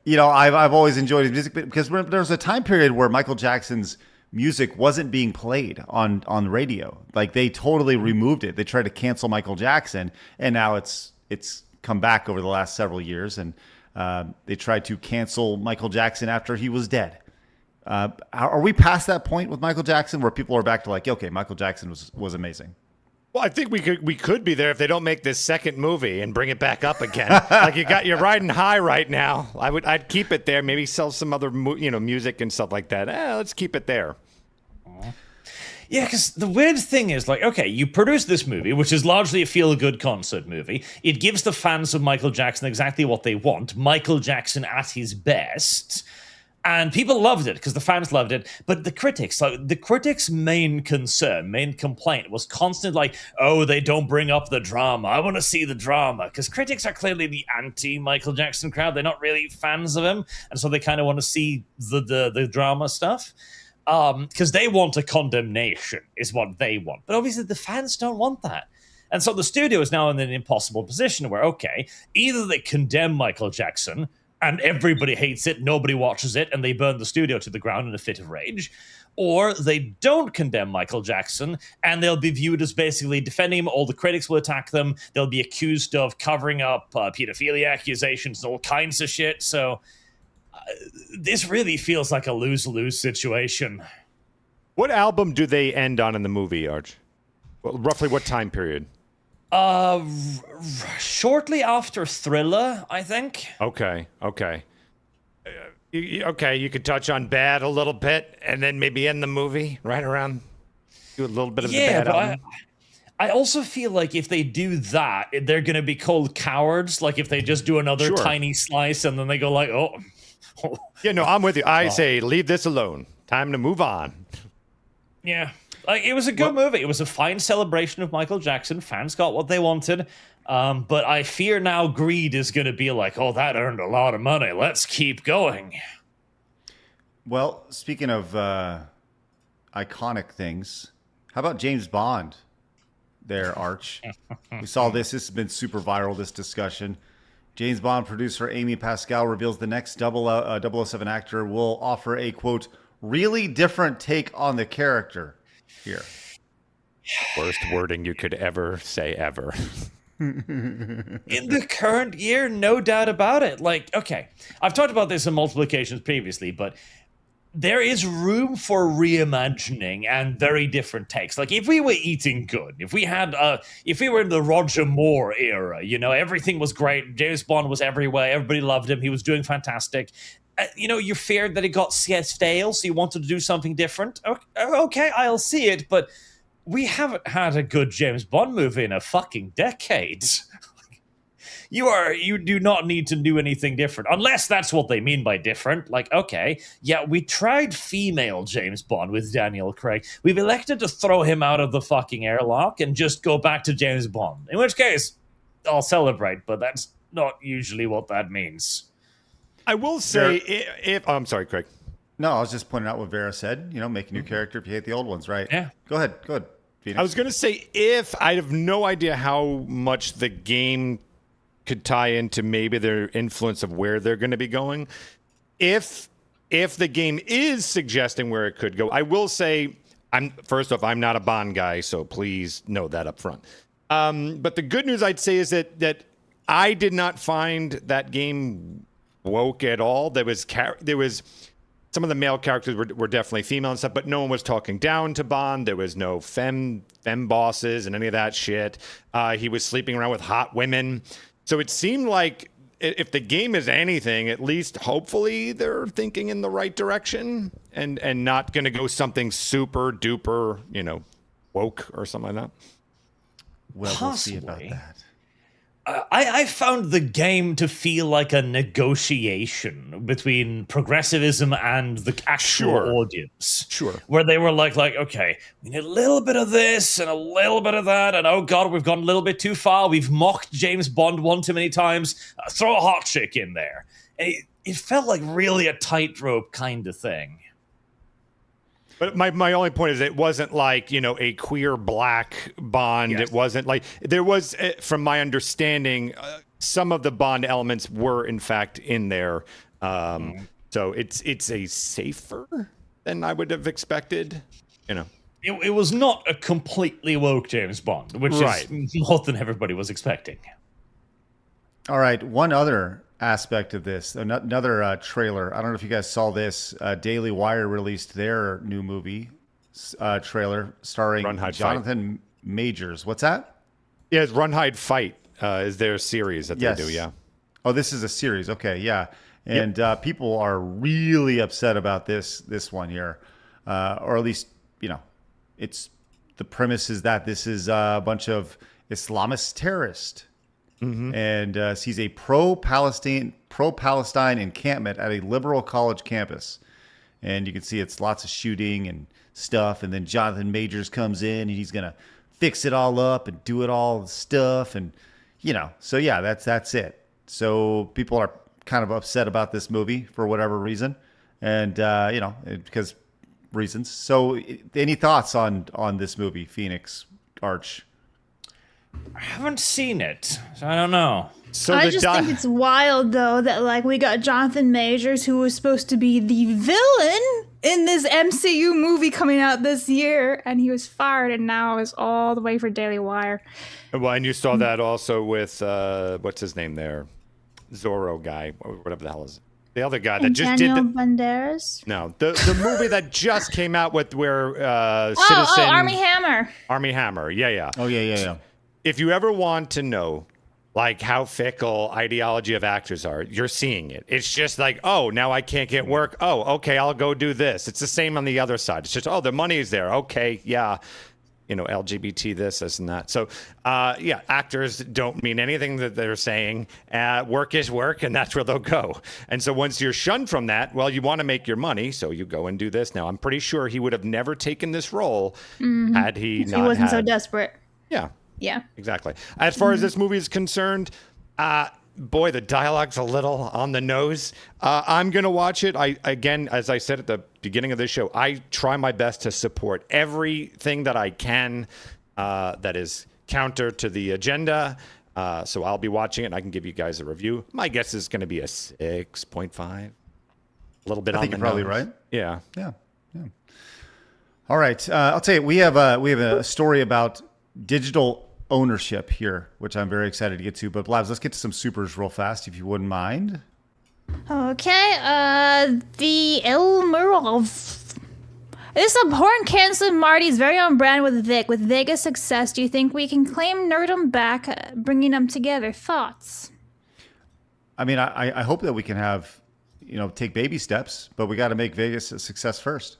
I've always enjoyed his music because there was a time period where Michael Jackson's music wasn't being played on radio. Like they totally removed it. They tried to cancel Michael Jackson, and now it's come back over the last several years. And they tried to cancel Michael Jackson after he was dead. Are we past that point with Michael Jackson where people are back to like, okay, Michael Jackson was amazing? Well, I think we could be there if they don't make this second movie and bring it back up again. You're riding high right now. I'd keep it there. Maybe sell some other music and stuff like that. Let's keep it there. Yeah, because the weird thing is, like, okay, you produce this movie, which is largely a feel-good concert movie. It gives the fans of Michael Jackson exactly what they want. Michael Jackson at his best. And people loved it because the fans loved it. But the critics' main concern, main complaint was constant like, oh, they don't bring up the drama. I want to see the drama. Because critics are clearly the anti-Michael Jackson crowd. They're not really fans of him. And so they kind of want to see the drama stuff. because they want a condemnation, is what they want. But obviously, the fans don't want that. And so the studio is now in an impossible position where, okay, either they condemn Michael Jackson and everybody hates it, nobody watches it, and they burn the studio to the ground in a fit of rage, or they don't condemn Michael Jackson and they'll be viewed as basically defending him. All the critics will attack them. They'll be accused of covering up pedophilia accusations and all kinds of shit. So this really feels like a lose-lose situation. What album do they end on in the movie, Arch? Well, roughly what time period? Shortly after Thriller, I think. Okay. Okay, you could touch on Bad a little bit, and then maybe end the movie right around. Do a little bit of the Bad album. I also feel like if they do that, they're going to be called cowards. Like if they just do another tiny slice, and then they go like, oh. Yeah, no, I'm with you. I say leave this alone. Time to move on. Yeah. Like, it was a good movie. It was a fine celebration of Michael Jackson. Fans got what they wanted. But I fear now greed is going to be like, oh, that earned a lot of money. Let's keep going. Well, speaking of iconic things, how about James Bond there, Arch? We saw this. This has been super viral, this discussion. James Bond producer Amy Pascal reveals the next 007 actor will offer a, quote, really different take on the character here. Worst wording you could ever say ever. In the current year, no doubt about it. Like, okay, I've talked about this on multiple occasions previously, but there is room for reimagining and very different takes. Like, if we were eating good, if we were in the Roger Moore era, you know, everything was great. James Bond was everywhere. Everybody loved him. He was doing fantastic. You know, you feared that it got stale, so you wanted to do something different. Okay, I'll see it, but we haven't had a good James Bond movie in a fucking decade. You do not need to do anything different, unless that's what they mean by different. Like, okay, yeah, we tried female James Bond with Daniel Craig. We've elected to throw him out of the fucking airlock and just go back to James Bond. In which case, I'll celebrate, but that's not usually what that means. I will say, I'm sorry, Craig. No, I was just pointing out what Vera said. You know, make a new character if you hate the old ones, right? Yeah. Go ahead, Phoenix. I was going to say, I have no idea how much the game could tie into maybe their influence of where they're going to be going. If the game is suggesting where it could go, I will say, first off, I'm not a Bond guy, so please know that up front. But the good news I'd say is that I did not find that game woke at all. There was some of the male characters were definitely female and stuff, but no one was talking down to Bond. There was no femme bosses and any of that shit. He was sleeping around with hot women. So it seemed like if the game is anything, at least hopefully they're thinking in the right direction and not going to go something super duper, you know, woke or something like that. Well, we'll see about that. I found the game to feel like a negotiation between progressivism and the actual audience. Sure. Where they were like, okay, we need a little bit of this and a little bit of that, and oh god, we've gone a little bit too far. We've mocked James Bond one too many times. Throw a hot chick in there. And it felt like really a tightrope kind of thing. But my only point is it wasn't like, you know, a queer black Bond. Yes. It wasn't like there was, from my understanding, some of the Bond elements were in fact in there. So it's a safer than I would have expected, you know. It was not a completely woke James Bond, which is more than everybody was expecting. All right, one other aspect of this, another trailer. I don't know if you guys saw this. Daily Wire released their new movie trailer starring Jonathan Majors. What's that? Yeah, it's Run, Hide, Fight is their series that they do, yeah. Oh, this is a series. Okay, yeah. And people are really upset about this one here. Or at least, you know, it's the premise is that this is a bunch of Islamist terrorists. Mm-hmm. And sees a pro-Palestine encampment at a liberal college campus. And you can see it's lots of shooting and stuff. And then Jonathan Majors comes in and he's going to fix it all up and do it all stuff. And, you know, so yeah, that's it. So people are kind of upset about this movie for whatever reason. And, you know, because reasons. So, any thoughts on this movie, Phoenix, Arch? I haven't seen it, so I don't know. So I just think it's wild, though, that like we got Jonathan Majors, who was supposed to be the villain in this MCU movie coming out this year, and he was fired, and now is all the way for Daily Wire. Well, and you saw that also with what's his name there, Zorro guy, whatever the hell is it? The other guy that just did Daniel Banderas. No, the movie that just came out with where Oh, Army Hammer. Army Hammer. Yeah. Oh, yeah. If you ever want to know like how fickle ideology of actors are, you're seeing it. It's just like, oh, now I can't get work. Oh, okay, I'll go do this. It's the same on the other side. It's just, oh, the money is there. Okay, yeah. LGBT this and that. So, actors don't mean anything that they're saying. Work is work, and that's where they'll go. And so once you're shunned from that, well, you want to make your money, so you go and do this. Now, I'm pretty sure he would have never taken this role had he not He wasn't so desperate. Yeah. Yeah. Exactly. As far as this movie is concerned, boy, the dialogue's a little on the nose. I'm going to watch it. Again, as I said at the beginning of this show, I try my best to support everything that I can that is counter to the agenda. So I'll be watching it, and I can give you guys a review. My guess is going to be a 6.5. A little bit on the nose. I think you're probably right. Yeah. All right. I'll tell you, we have a story about digital ownership here, which I'm very excited to get to. But Blabs, let's get to some supers real fast, if you wouldn't mind. Okay, the Elmerov. This abhorrent canceling Marty is very on brand with Vic. With Vegas success, do you think we can claim Nerdum back, bringing them together? Thoughts? I mean, I hope that we can have, take baby steps, but we got to make Vegas a success first.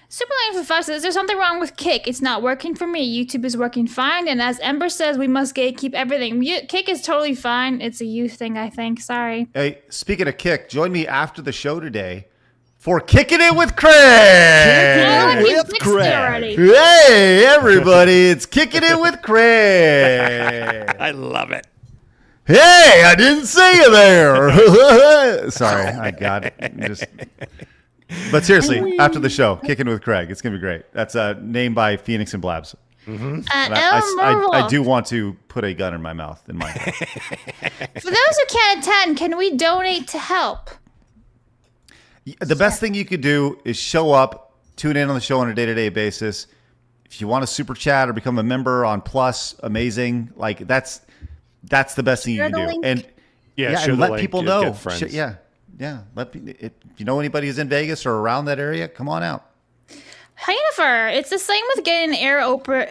Superlane for Fox says, there's something wrong with Kick. It's not working for me. YouTube is working fine. And as Ember says, we must gatekeep everything. Kick is totally fine. It's a youth thing, I think. Sorry. Hey, speaking of Kick, join me after the show today for Kicking It with Craig. With Craig. Hey, everybody. It's Kicking It with Craig. I love it. Hey, I didn't see you there. Sorry. I got it. But seriously, after the show, Kicking with Craig, it's going to be great. That's named by Phoenix and Blabs. Mm-hmm. I do want to put a gun in my mouth in my head. For those who can't attend, can we donate to help? The best thing you could do is show up, tune in on the show on a day-to-day basis. If you want to super chat or become a member on Plus, amazing. Like that's the best thing you can do. And and let people know. Yeah, if you know anybody who's in Vegas or around that area, come on out. Jennifer, it's the same with getting an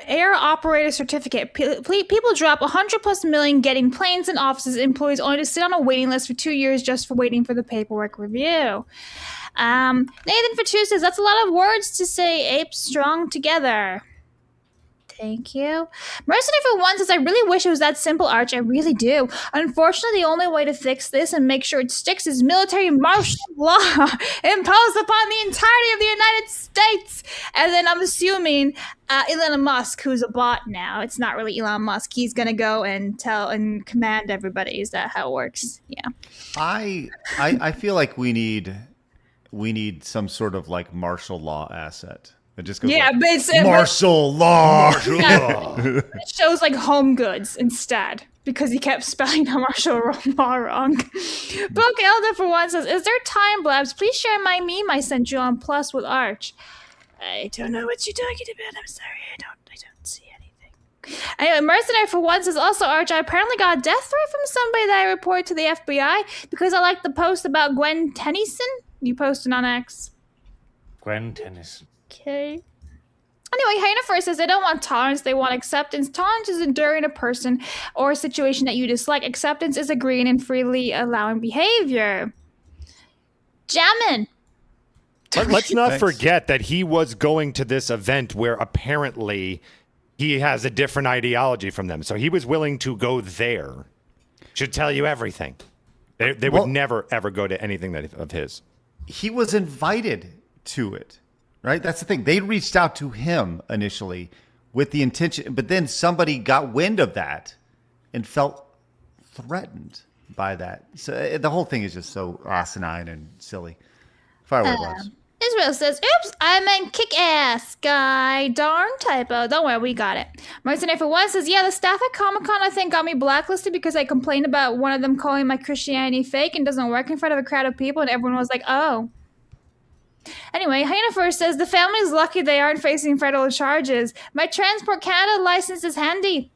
air operator certificate. People drop $100+ million getting planes and offices employees only to sit on a waiting list for 2 years just for waiting for the paperwork review. Nathan Fatu says, that's a lot of words to say apes strong together. Thank you. Mercenary for one says, I really wish it was that simple, Arch. I really do. Unfortunately, the only way to fix this and make sure it sticks is military martial law imposed upon the entirety of the United States. And then I'm assuming Elon Musk, who's a bot now, it's not really Elon Musk. He's going to go and tell and command everybody. Is that how it works? Yeah. I feel like we need some sort of like martial law asset. It just goes martial law. It shows like Home Goods instead because he kept spelling out martial law wrong. Book Elder for one says, is there time, Blabs? Please share my meme I sent you on Plus with Arch. I don't know what you're talking about. I'm sorry. I don't see anything. Anyway, Mercenary for one says, also, Arch, I apparently got a death threat from somebody that I reported to the FBI because I liked the post about Gwen Tennyson you posted on X. Gwen Tennyson. Okay. Anyway, Jennifer says they don't want tolerance, they want acceptance. Tolerance is enduring a person or a situation that you dislike. Acceptance is agreeing and freely allowing behavior. Jammin'. Let's not forget that he was going to this event where apparently he has a different ideology from them. So he was willing to go there. Should tell you everything. They would never, ever go to anything of his. He was invited to it. Right? That's the thing. They reached out to him initially with the intention, but then somebody got wind of that and felt threatened by that. So the whole thing is just so asinine and silly. Fire away, Blabs. Israel says, oops, I meant kick-ass guy. Darn typo. Don't worry, we got it. Mercenary for One says, yeah, the staff at Comic-Con I think got me blacklisted because I complained about one of them calling my Christianity fake and doesn't work in front of a crowd of people, and everyone was like, oh. Anyway, Hyena First says, the family's lucky they aren't facing federal charges. My Transport Canada license is handy.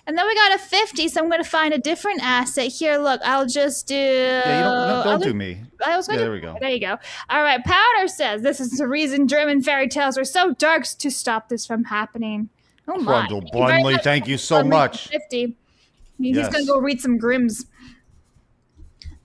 And then we got a 50, so I'm going to find a different asset. Here, look, I'll just do... Yeah, don't do me. I was going to... There we go. There you go. All right, Powder says, this is the reason German fairy tales are so dark to stop this from happening. Oh, my. Grundle Bunley, thank you so much. 50. He's Yes. going to go read some Grimms.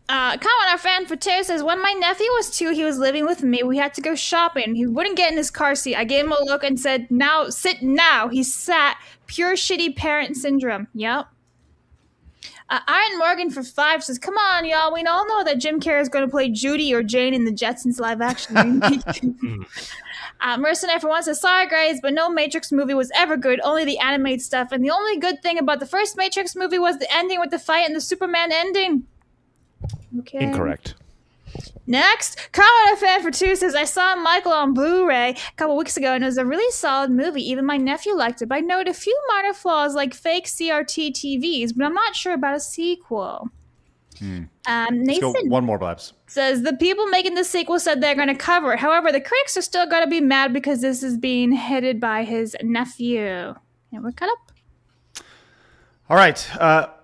Our fan for Terry says, when my nephew was 2, he was living with me. We had to go shopping. He wouldn't get in his car seat. I gave him a look and said, now, sit now. He sat. Pure shitty parent syndrome. Yep. Iron Morgan for 5 says, come on, y'all. We all know that Jim Carrey is going to play Judy or Jane in the Jetsons live action remake. Mercenary for One says, sorry, guys, but no Matrix movie was ever good. Only the animated stuff. And the only good thing about the first Matrix movie was the ending with the fight and the Superman ending. Okay. Incorrect. Next, Colorado Fan for 2 says, I saw Michael on Blu-ray a couple weeks ago, and it was a really solid movie. Even my nephew liked it, but I noted a few minor flaws like fake CRT TVs, but I'm not sure about a sequel. Let's Nathan go one more, Blabs. says, the people making the sequel said they're going to cover it. However, the critics are still going to be mad because this is being headed by his nephew. And we're cut up. All right.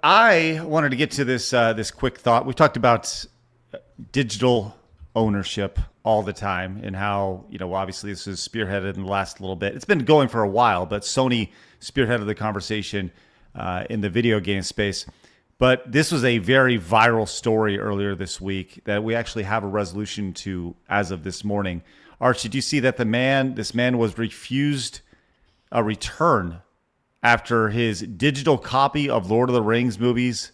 I wanted to get to this quick thought. We talked about digital ownership all the time and how, obviously this is spearheaded in the last little bit. It's been going for a while, but Sony spearheaded the conversation in the video game space. But this was a very viral story earlier this week that we actually have a resolution to as of this morning. Arch, did you see that this man was refused a return after his digital copy of Lord of the Rings movies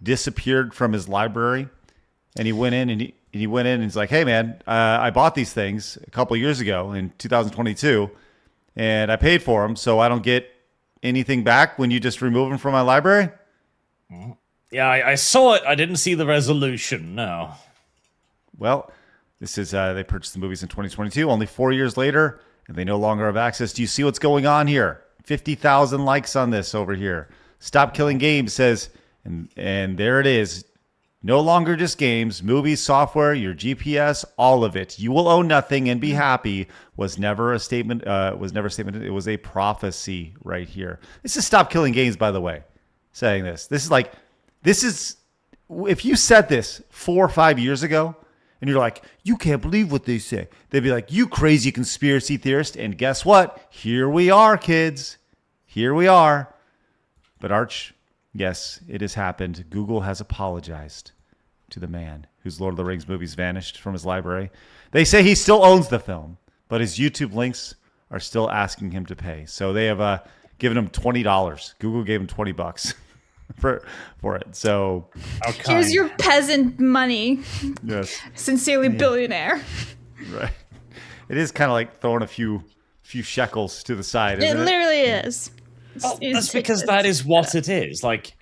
disappeared from his library? And he went in and he's like, hey, man, I bought these things a couple years ago in 2022 and I paid for them. So I don't get anything back when you just remove them from my library. Yeah, I saw it. I didn't see the resolution. No. Well, this is they purchased the movies in 2022, only 4 years later, and they no longer have access. Do you see what's going on here? 50,000 likes on this over here. Stop Killing Games says, and there it is. No longer just games, movies, software, your GPS, all of it. You will own nothing and be happy was never a statement. It was a prophecy right here. This is Stop Killing Games, by the way, saying this. This is if you said this 4 or 5 years ago and you're like, you can't believe what they say. They'd be like, you crazy conspiracy theorist. And guess what? Here we are, kids. Here we are. But Arch, yes, it has happened. Google has apologized to the man whose Lord of the Rings movies vanished from his library. They say he still owns the film, but his YouTube links are still asking him to pay. So they have given him $20. Google gave him $20 for it. So here's your peasant money. Yes. Sincerely, billionaire. Right. It is kind of like throwing a few shekels to the side, isn't It literally is. Well, that's because that is what it is. Like,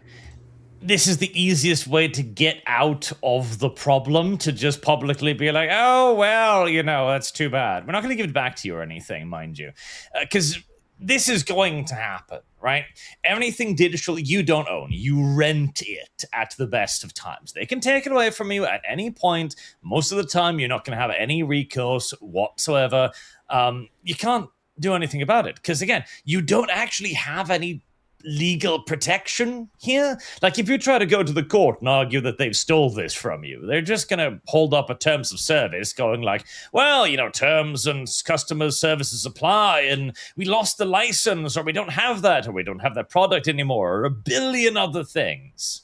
this is the easiest way to get out of the problem, to just publicly be like, oh, well, that's too bad. We're not going to give it back to you or anything, mind you. Because this is going to happen, right? Anything digital you don't own, you rent it at the best of times. They can take it away from you at any point. Most of the time, you're not going to have any recourse whatsoever. You can't do anything about it because, again, you don't actually have any legal protection here. Like, if you try to go to the court and argue that they've stole this from you, they're just going to hold up a terms of service going like, well, terms and customers services apply and we lost the license or we don't have that or we don't have that product anymore or a billion other things.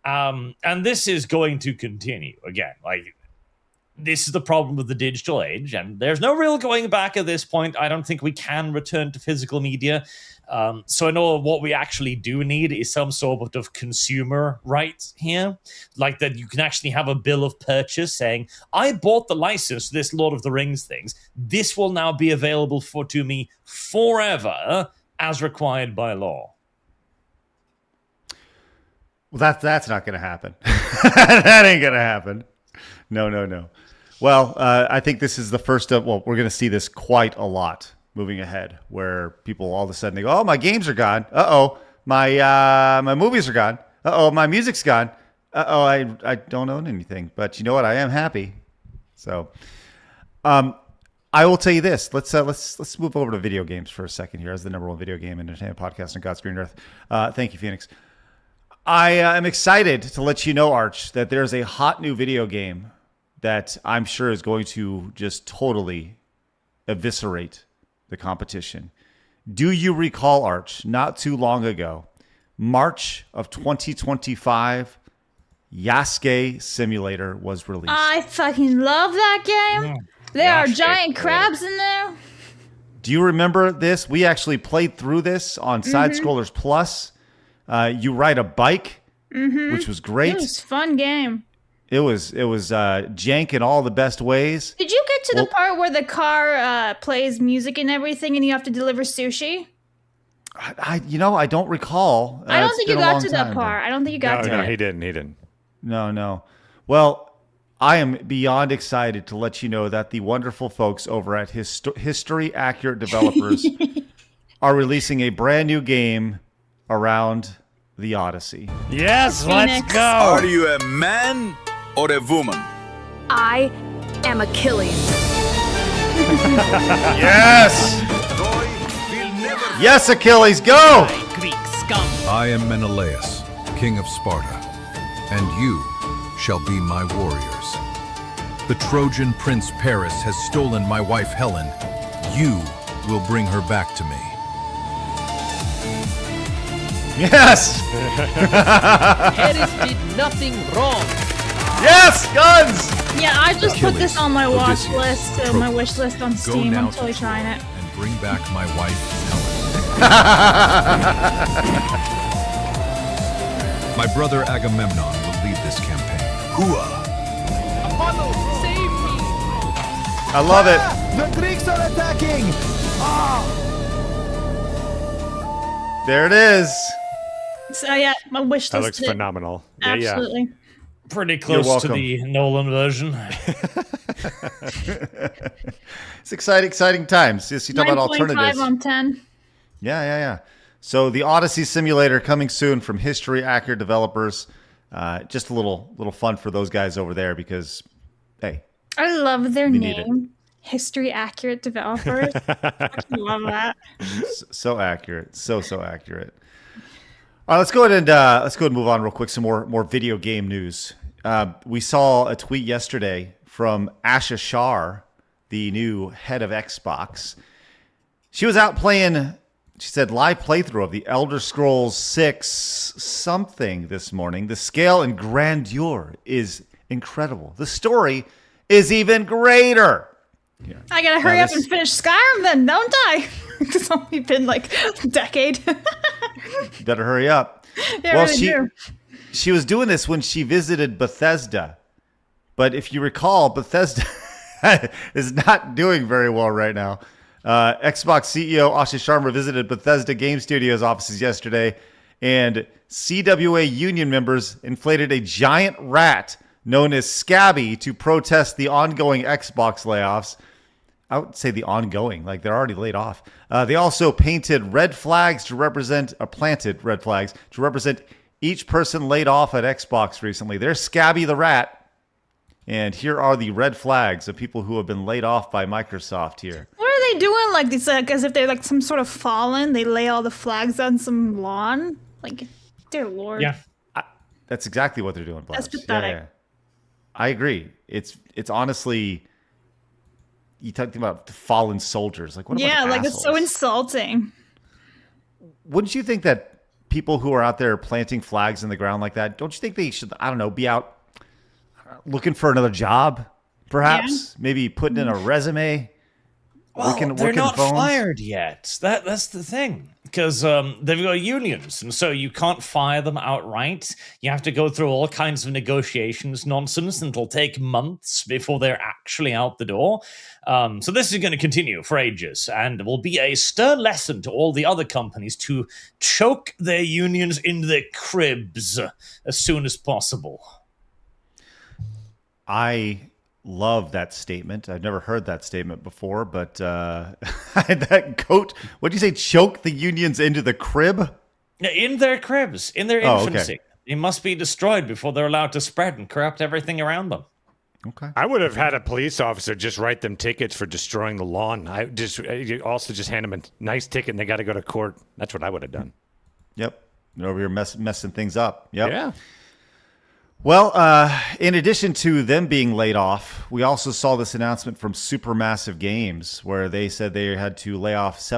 And this is going to continue again. Like, this is the problem with the digital age, and there's no real going back at this point. I don't think we can return to physical media. So I know what we actually do need is some sort of consumer right here, like that you can actually have a bill of purchase saying, I bought the license to this Lord of the Rings things. This will now be available to me forever as required by law. Well, that's not going to happen. That ain't going to happen. No. Well, I think this is the first of, well, we're going to see this quite a lot moving ahead, where people all of a sudden they go, oh, my games are gone. Uh-oh, my movies are gone. Uh-oh, my music's gone. Uh-oh, I don't own anything. But you know what? I am happy. So I will tell you this. Let's move over to video games for a second here as the number one video game entertainment podcast on God's green earth. Thank you, Phoenix. I am excited to let you know, Arch, that there's a hot new video game that I'm sure is going to just totally eviscerate the competition. Do you recall, Arch, not too long ago, March of 2025, Yasuke Simulator was released. I fucking love that game. There are Yasuke. giant crabs in there. Do you remember this? We actually played through this on Side Scrollers Plus. You ride a bike, which was great. It was a fun game. It was jank in all the best ways. Did you get to the part where the car plays music and everything and you have to deliver sushi? I don't recall. I don't It's think you been a got long to that time, part. I don't think you got to No, it. he didn't. No. Well, I am beyond excited to let you know that the wonderful folks over at History Accurate Developers are releasing a brand new game around the Odyssey. Yes, Phoenix. let's go. Are you a man or a woman? I am Achilles. Yes! Troy will never Yes, Achilles, go! Greek scum. I am Menelaus, king of Sparta, and you shall be my warriors. The Trojan prince Paris has stolen my wife Helen. You will bring her back to me. Yes! Paris did nothing wrong. Yes, guns! Yeah, I just put this on my watch Odysseus, list, Patroclus. my wish list on Go Steam. now I'm totally to trying Troy it. and bring back my wife Helen. My brother Agamemnon will lead this campaign. Hua. Apollo, save me. I love it. The Greeks are attacking! There it is. So yeah, my wish list. That looks did- phenomenal. Yeah. Absolutely. Pretty close to welcome. the Nolan version. It's exciting times. Yes, you talk about 9.5 alternatives. on 10. Yeah. So the Odyssey Simulator coming soon from History Accurate Developers. Just a little fun for those guys over there because, hey, I love their We need it. name. History Accurate Developers. I love that. so accurate, so accurate. All right, let's go ahead and move on real quick. Some more video game news. We saw a tweet yesterday from Asha Shar, the new head of Xbox. She was out playing. She said live playthrough of the Elder Scrolls 6 something this morning. The scale and grandeur is incredible. The story is even greater. Yeah. I gotta hurry up this- and finish Skyrim then, don't I? It's only been like a decade. You better hurry up. Yeah, Well, really do. she was doing this when she visited Bethesda. But if you recall, Bethesda is not doing very well right now. Xbox CEO Ashish Sharma visited Bethesda Game Studios offices yesterday, and CWA union members inflated a giant rat known as Scabby to protest the ongoing Xbox layoffs. I would say the ongoing, like they're already laid off. They also painted red flags to represent, planted red flags to represent each person laid off at Xbox recently. There's Scabby the rat, and here are the red flags of people who have been laid off by Microsoft here. What are they doing? Like it's like as if they're like some sort of fallen. They lay all the flags on some lawn. Like, dear Lord. Yeah. That's exactly what they're doing, Blabs. That's pathetic. I agree. It's honestly, you talking about the fallen soldiers. Like, what about Yeah, the like it's so assholes? insulting. Wouldn't you think that people who are out there planting flags in the ground like that, don't you think they should, I don't know, be out looking for another job, perhaps? Maybe putting in a resume, Well, working they're not phones? fired yet. That's the thing. Because they've got unions, and so you can't fire them outright. You have to go through all kinds of negotiations nonsense, and it'll take months before they're actually out the door. So this is going to continue for ages, and will be a stern lesson to all the other companies to choke their unions in their cribs as soon as possible. I love that statement. I've never heard that statement before, but that goat, what do you say, choke the unions into the crib? In their cribs, in their Oh, infancy. okay. They must be destroyed before they're allowed to spread and corrupt everything around them. Okay. I would have had a police officer just write them tickets for destroying the lawn. You also just hand them a nice ticket and they got to go to court. That's what I would have done. Yep. You're over here messing things up. Yep. Yeah. Well, in addition to them being laid off, we also saw this announcement from Supermassive Games where they said they had to lay off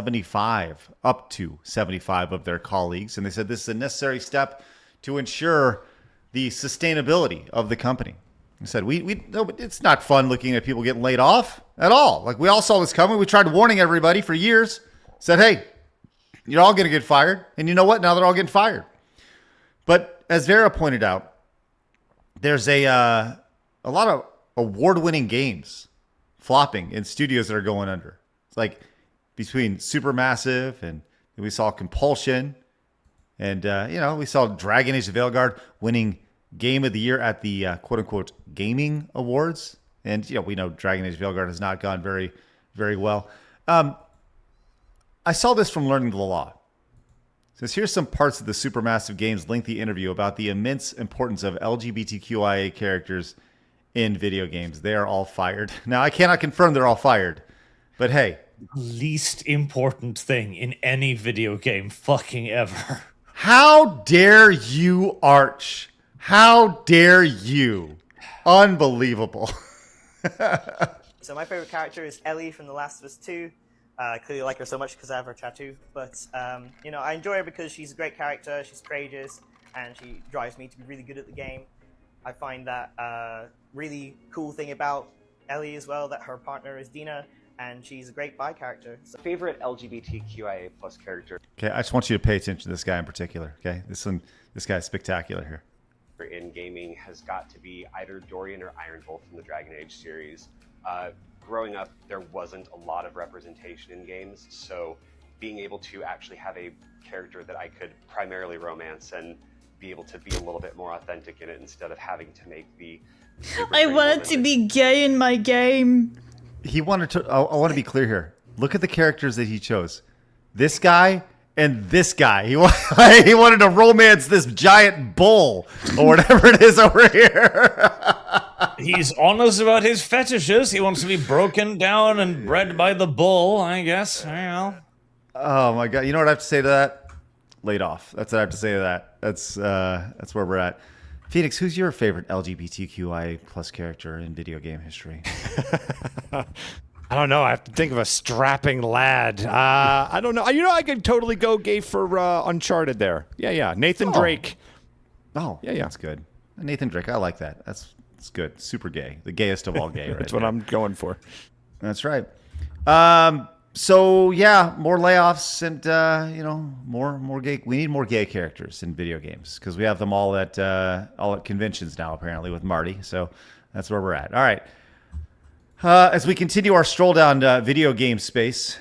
up to 75 of their colleagues. And they said this is a necessary step to ensure the sustainability of the company. They said, no, it's not fun looking at people getting laid off at all. Like, we all saw this coming. We tried warning everybody for years. Said, hey, you're all going to get fired. And you know what? Now they're all getting fired. But as Vera pointed out, there's a lot of award-winning games flopping in studios that are going under. It's like between Supermassive and we saw Compulsion and, we saw Dragon Age of Veilguard winning Game of the Year at the quote-unquote gaming awards. And, we know Dragon Age of Veilguard has not gone very, very well. I saw this from Learning the Law. It says, here's some parts of the Supermassive Games lengthy interview about the immense importance of LGBTQIA characters in video games. They are all fired. Now, I cannot confirm they're all fired, but hey. Least important thing in any video game fucking ever. How dare you, Arch? How dare you? Unbelievable. So my favorite character is Ellie from The Last of Us 2. Clearly like her so much because I have her tattoo. But, I enjoy her because she's a great character, she's courageous, and she drives me to be really good at the game. I find that really cool thing about Ellie as well, that her partner is Dina, and she's a great bi character. So. Favorite LGBTQIA plus character? Okay, I just want you to pay attention to this guy in particular, okay? This guy's spectacular here. In gaming has got to be either Dorian or Ironbolt from the Dragon Age series. Growing up, there wasn't a lot of representation in games, so being able to actually have a character that I could primarily romance and be able to be a little bit more authentic in it instead of having to make the I wanted to be gay in my game. He wanted to. I want to be clear here. Look at the characters that he chose. This guy and this guy. He wanted to romance this giant bull or whatever it is over here. He's honest about his fetishes. He wants to be broken down and bred by the bull, I guess. I don't know. Oh my god! You know what I have to say to that? Laid off. That's what I have to say to that. That's where we're at. Phoenix, who's your favorite LGBTQIA plus character in video game history? I don't know. I have to think of a strapping lad. I don't know. I could totally go gay for Uncharted there. Yeah. Nathan Drake. Oh, yeah. That's good. Nathan Drake. I like that. That's good. Super gay. The gayest of all gay. Right That's what I'm going for. That's right. So yeah, more layoffs and more gay. We need more gay characters in video games because we have them all at conventions now apparently with Marty. So that's where we're at. All right. As we continue our stroll down video game space,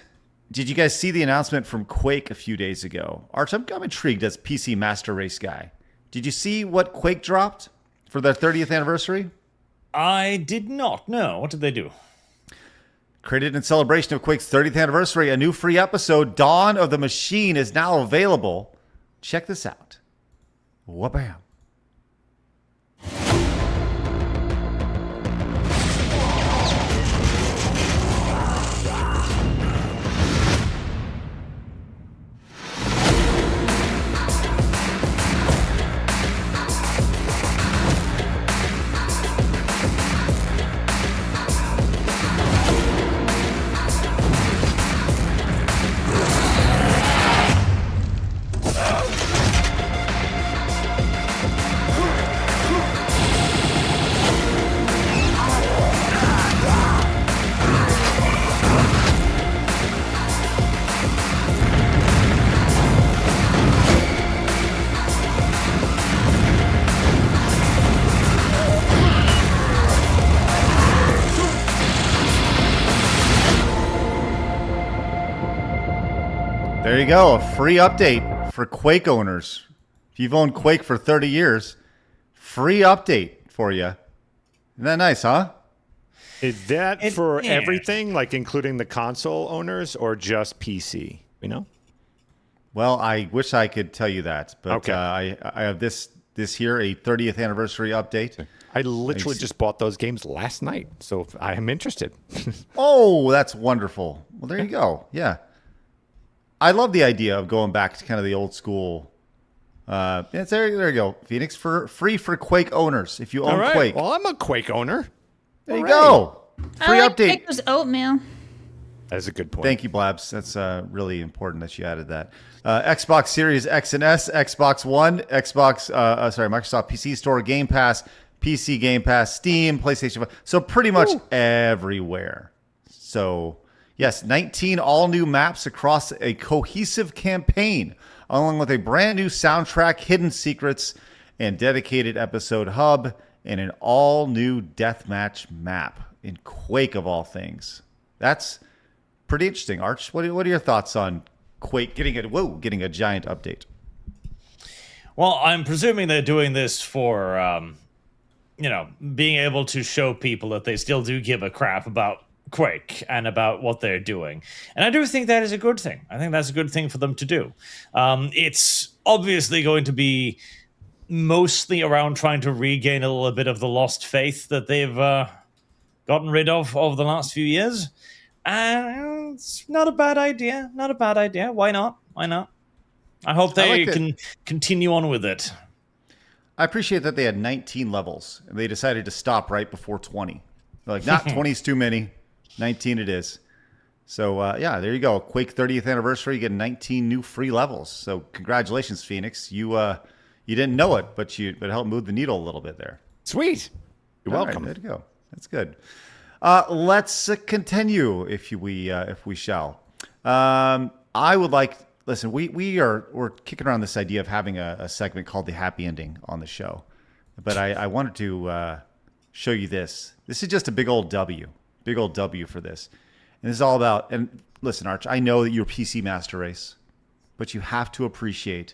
did you guys see the announcement from Quake a few days ago? Arch, I'm intrigued as PC Master Race guy. Did you see what Quake dropped for their 30th anniversary? I did not know. What did they do? Created in celebration of Quake's 30th anniversary, a new free episode, Dawn of the Machine, is now available. Check this out. Wha-bam. There you go, a free update for Quake owners. If you've owned Quake for 30 years, free update for you. Isn't that nice, huh? Is that for yeah. everything, like including the console owners, or just PC? You know? Well, I wish I could tell you that, but Okay. I have this here, a 30th anniversary update. I literally just bought those games last night, so I am interested. Oh, that's wonderful. Well, there you go. Yeah. I love the idea of going back to kind of the old school. There you go, Phoenix, free for Quake owners. If you own All right. Quake, Well, I'm a Quake owner. there you go. Free I like update. Baker's oatmeal. That's a good point. Thank you, Blabs. That's really important that you added that. Xbox Series X and S, Xbox One, Microsoft PC Store, Game Pass, PC Game Pass, Steam, PlayStation 5. So pretty much everywhere. So yes, 19 all-new maps across a cohesive campaign, along with a brand new soundtrack, hidden secrets, and dedicated episode hub, and an all-new deathmatch map in Quake of all things. That's pretty interesting. Arch, what are your thoughts on Quake getting a giant update? Well, I'm presuming they're doing this for, being able to show people that they still do give a crap about Quake and about what they're doing. And I do think that is a good thing. I think that's a good thing for them to do. It's obviously going to be mostly around trying to regain a little bit of the lost faith that they've gotten rid of over the last few years. And it's not a bad idea. Not a bad idea. Why not? Why not? I hope they can continue on with it. I appreciate that they had 19 levels and they decided to stop right before 20. They're like, not 20 is too many. 19 it is. So, there you go. Quake 30th anniversary, you get 19 new free levels. So, congratulations, Phoenix. You didn't know it, but it helped move the needle a little bit there. Sweet. You're welcome. Right, there you go. That's good. Let's continue, if we shall. I would like. Listen, we're kicking around this idea of having a segment called the happy ending on the show, but I wanted to show you this. This is just a big old W for this, and this is all about. And listen, Arch, I know that you're PC Master Race, but you have to appreciate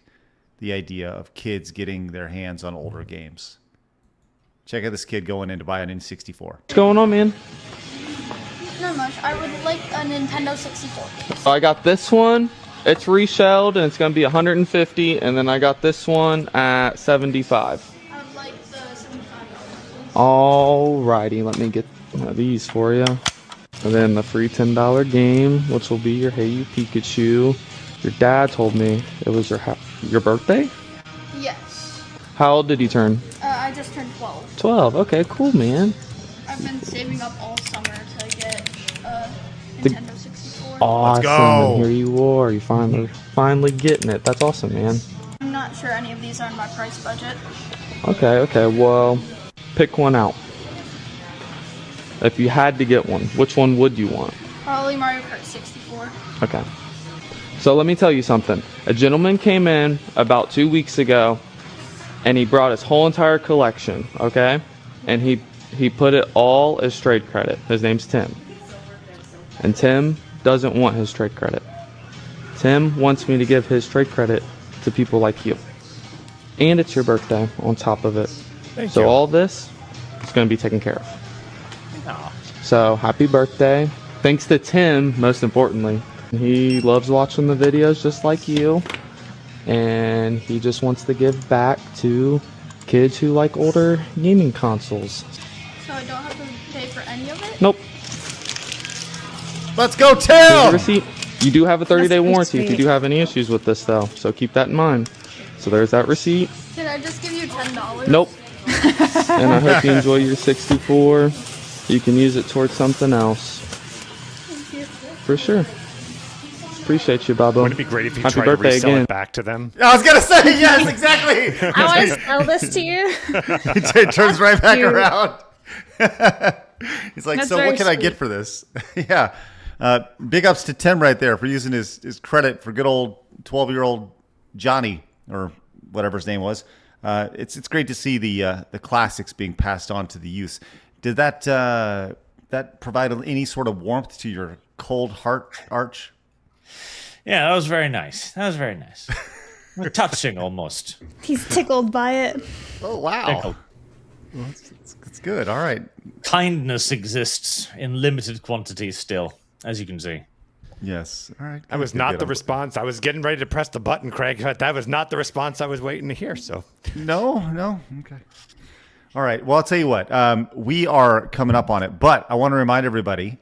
the idea of kids getting their hands on older games. Check out this kid going in to buy an N64. What's going on, man? Not much. I would like a Nintendo 64. So I got this one. It's reshelled and it's going to be 150, and then I got this one at 75. I would like the $75. Alrighty, let me get these for you. And then the free $10 game, which will be your Hey You Pikachu. Your dad told me it was your birthday? Yes. How old did you turn? I just turned 12. 12. Okay, cool, man. I've been saving up all summer to get a Nintendo 64. Awesome. Let's go. And here you are. You finally getting it. That's awesome, man. I'm not sure any of these are in my price budget. Okay. Well, pick one out. If you had to get one, which one would you want? Probably Mario Kart 64. Okay. So let me tell you something. A gentleman came in about 2 weeks ago, and he brought his whole entire collection, okay? And he put it all as trade credit. His name's Tim. And Tim doesn't want his trade credit. Tim wants me to give his trade credit to people like you. And it's your birthday on top of it. Thank so you. all this is going to be taken care of. Aw. So happy birthday. Thanks to Tim, most importantly. He loves watching the videos just like you. And he just wants to give back to kids who like older gaming consoles. So I don't have to pay for any of it? Nope. Let's go, Here's the Tim! receipt. You do have a 30-day That's warranty if you sweet. do have any issues with this, though. So keep that in mind. So there's that receipt. Did I just give you $10? Nope. And I hope you enjoy your 64. You can use it towards something else. Thank you. For sure. Appreciate you, Babo. Wouldn't it be great if you Happy tried to birthday resell again. it back to them? I was gonna say yes, exactly. I want to sell this to you. It turns right back Cute. around. He's like, That's so very what can I sweet. get for this? Yeah. Big ups to Tim right there for using his credit for good old 12-year-old Johnny, or whatever his name was. It's great to see the classics being passed on to the youth. Did that provide any sort of warmth to your cold heart, Arch? Yeah, that was very nice. That was very nice. Touching almost. He's tickled by it. Oh wow. Tickled. Well, it's It's good. All right. Kindness exists in limited quantities still, as you can see. Yes. All right. That was not the response. I was getting ready to press the button, Craig, but that was not the response I was waiting to hear. So No. Okay. All right. Well, I'll tell you what. We are coming up on it, but I want to remind everybody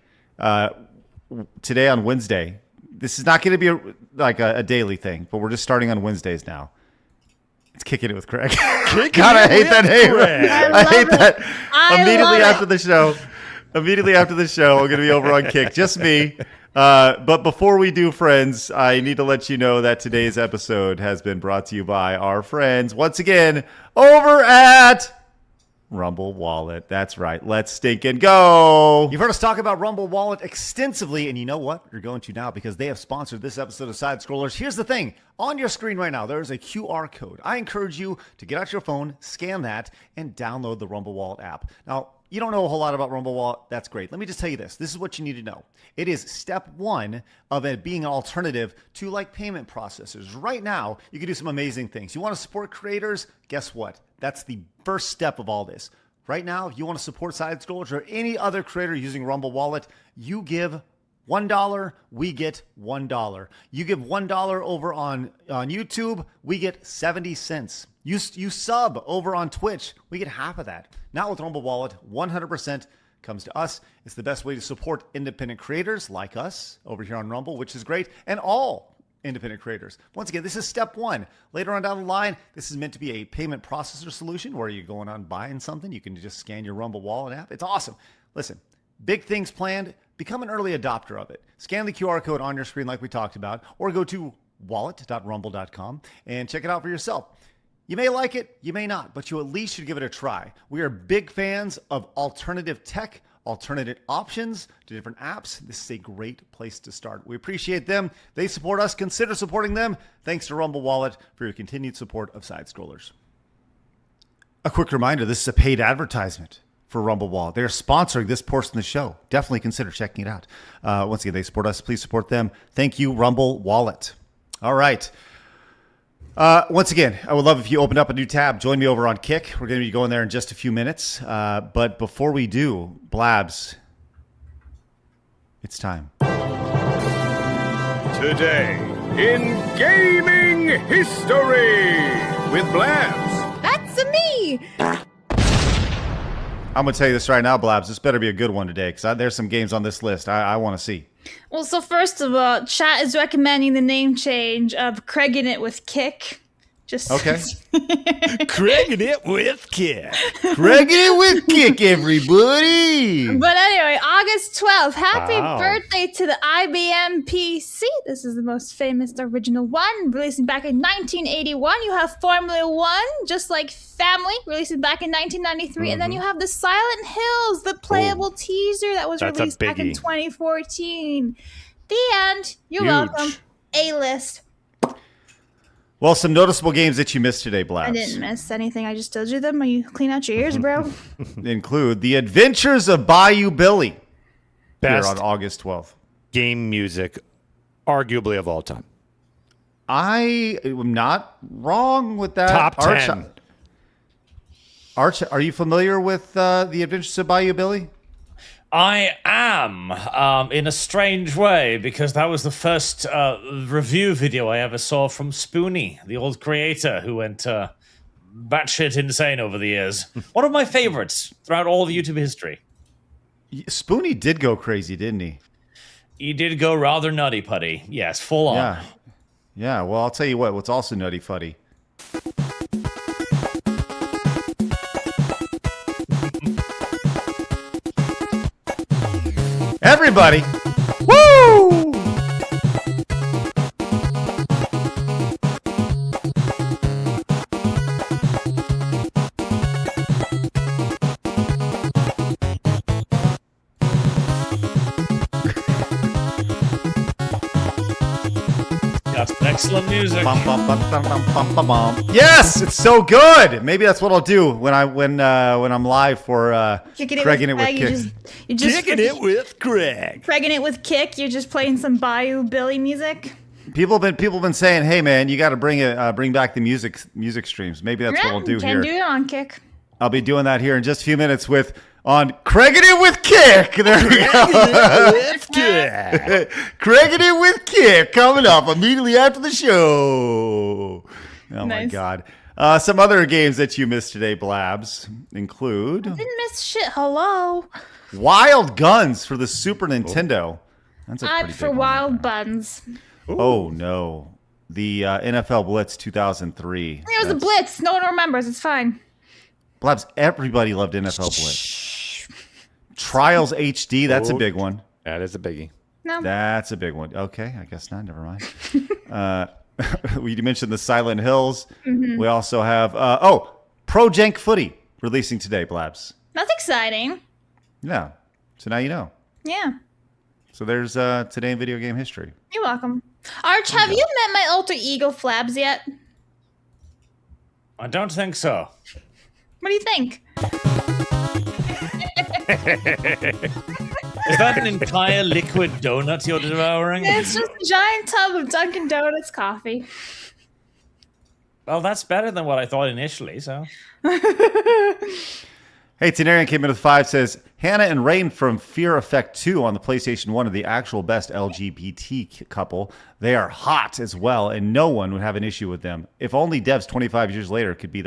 today on Wednesday. This is not going to be a daily thing, but we're just starting on Wednesdays now. It's Kicking It with Craig. God, I hate that name. I hate that. Immediately after the show, we're going to be over on Kick. Just me. But before we do, friends, I need to let you know that today's episode has been brought to you by our friends, once again, over at Rumble Wallet. That's right. Let's stink and go. You've heard us talk about Rumble Wallet extensively, and you know what? You're going to now because they have sponsored this episode of Side Scrollers. Here's the thing. On your screen right now, there is a QR code. I encourage you to get out your phone, scan that, and download the Rumble Wallet app. Now, you don't know a whole lot about Rumble Wallet. That's great. Let me just tell you this. This is what you need to know. It is step one of it being an alternative to like payment processors. Right now, you can do some amazing things. You want to support creators? Guess what? That's the first step of all this. Right now, if you want to support Side Scrollers or any other creator using Rumble Wallet, you give $1, we get $1. You give $1 over on YouTube, we get 70 cents. You sub over on Twitch, we get half of that. Not with Rumble Wallet, 100% comes to us. It's the best way to support independent creators like us over here on Rumble, which is great, and all independent creators. Once again, this is step one. Later on down the line, this is meant to be a payment processor solution where you're going on buying something. You can just scan your Rumble Wallet app. It's awesome. Listen, big things planned. Become an early adopter of it. Scan the QR code on your screen like we talked about, or go to wallet.rumble.com and check it out for yourself. You may like it, you may not, but you at least should give it a try. We are big fans of alternative tech, alternative options to different apps. This is a great place to start. We appreciate them. They support us. Consider supporting them. Thanks to Rumble Wallet for your continued support of Side Scrollers. A quick reminder, this is a paid advertisement for Rumble Wallet. They're sponsoring this portion of the show. Definitely consider checking it out. Once again, they support us. Please support them. Thank you, Rumble Wallet. All right. Once again, I would love if you opened up a new tab. Join me over on Kick. We're going to be going there in just a few minutes. But before we do, Blabs, it's time. Today in gaming history with Blabs. That's me. I'm going to tell you this right now, Blabs. This better be a good one today because there's some games on this list I want to see. Well, so first of all, chat is recommending the name change of Craiging It with Kick. Just okay. Craiging It with Kick. Craiging It with Kick, everybody. But anyway, August 12th. Happy birthday to the IBM PC. This is the most famous original one, releasing back in 1981. You have Formula One, just like Family, releasing back in 1993. And then you have the Silent Hills, the playable teaser that was released back in 2014. The end. You're welcome. A-list. Well, some noticeable games that you missed today, Blabs. I didn't miss anything. I just told you them. Are you clean out your ears, bro? Include The Adventures of Bayou Billy. Best here on August 12th. Game music, arguably of all time. I am not wrong with that. Top 10. Arch, are you familiar with The Adventures of Bayou Billy? I am, in a strange way, because that was the first review video I ever saw from Spoonie, the old creator who went batshit insane over the years. One of my favorites throughout all of YouTube history. Spoonie did go crazy, didn't he? He did go rather nutty putty. Yes, full on. Yeah, well, I'll tell you what's also nutty fuddy. Everybody, woo! That's excellent music. Yes, it's so good. Maybe that's what I'll do when I'm live for Craiging It with Kick. You just Kicking It with Craig. Craiging It with Kick. You're just playing some Bayou Billy music. People have been saying, "Hey man, you got to bring back the music streams." Maybe that's what we'll do can here. do it on Kick. I'll be doing that here in just a few minutes on Craiging It with Kick. There we go. Craiging It with Kick coming up immediately after the show. Oh my God. Some other games that you missed today, Blabs, include... I didn't miss shit. Hello. Wild Guns for the Super Nintendo. That's a pretty for big Wild Buns. Oh, no. The NFL Blitz 2003. It was a Blitz. No one remembers. It's fine. Blabs, everybody loved NFL Blitz. Trials HD, that's a big one. That is a biggie. No. That's a big one. Okay, I guess not. Never mind. We mentioned the Silent Hills. Mhm. We also have, Pro Jank Footy releasing today, Blabs. That's exciting. Yeah. So now you know. Yeah. So there's today in video game history. You're welcome. Arch, have you met my alter ego Flabs yet? I don't think so. What do you think? Is that an entire liquid donut you're devouring? It's just a giant tub of Dunkin' Donuts coffee. Well, that's better than what I thought initially, so... Hey, Tenarian came in with 5, says, Hannah and Rain from Fear Effect 2 on the PlayStation 1 are the actual best LGBT couple. They are hot as well, and no one would have an issue with them. If only devs 25 years later could be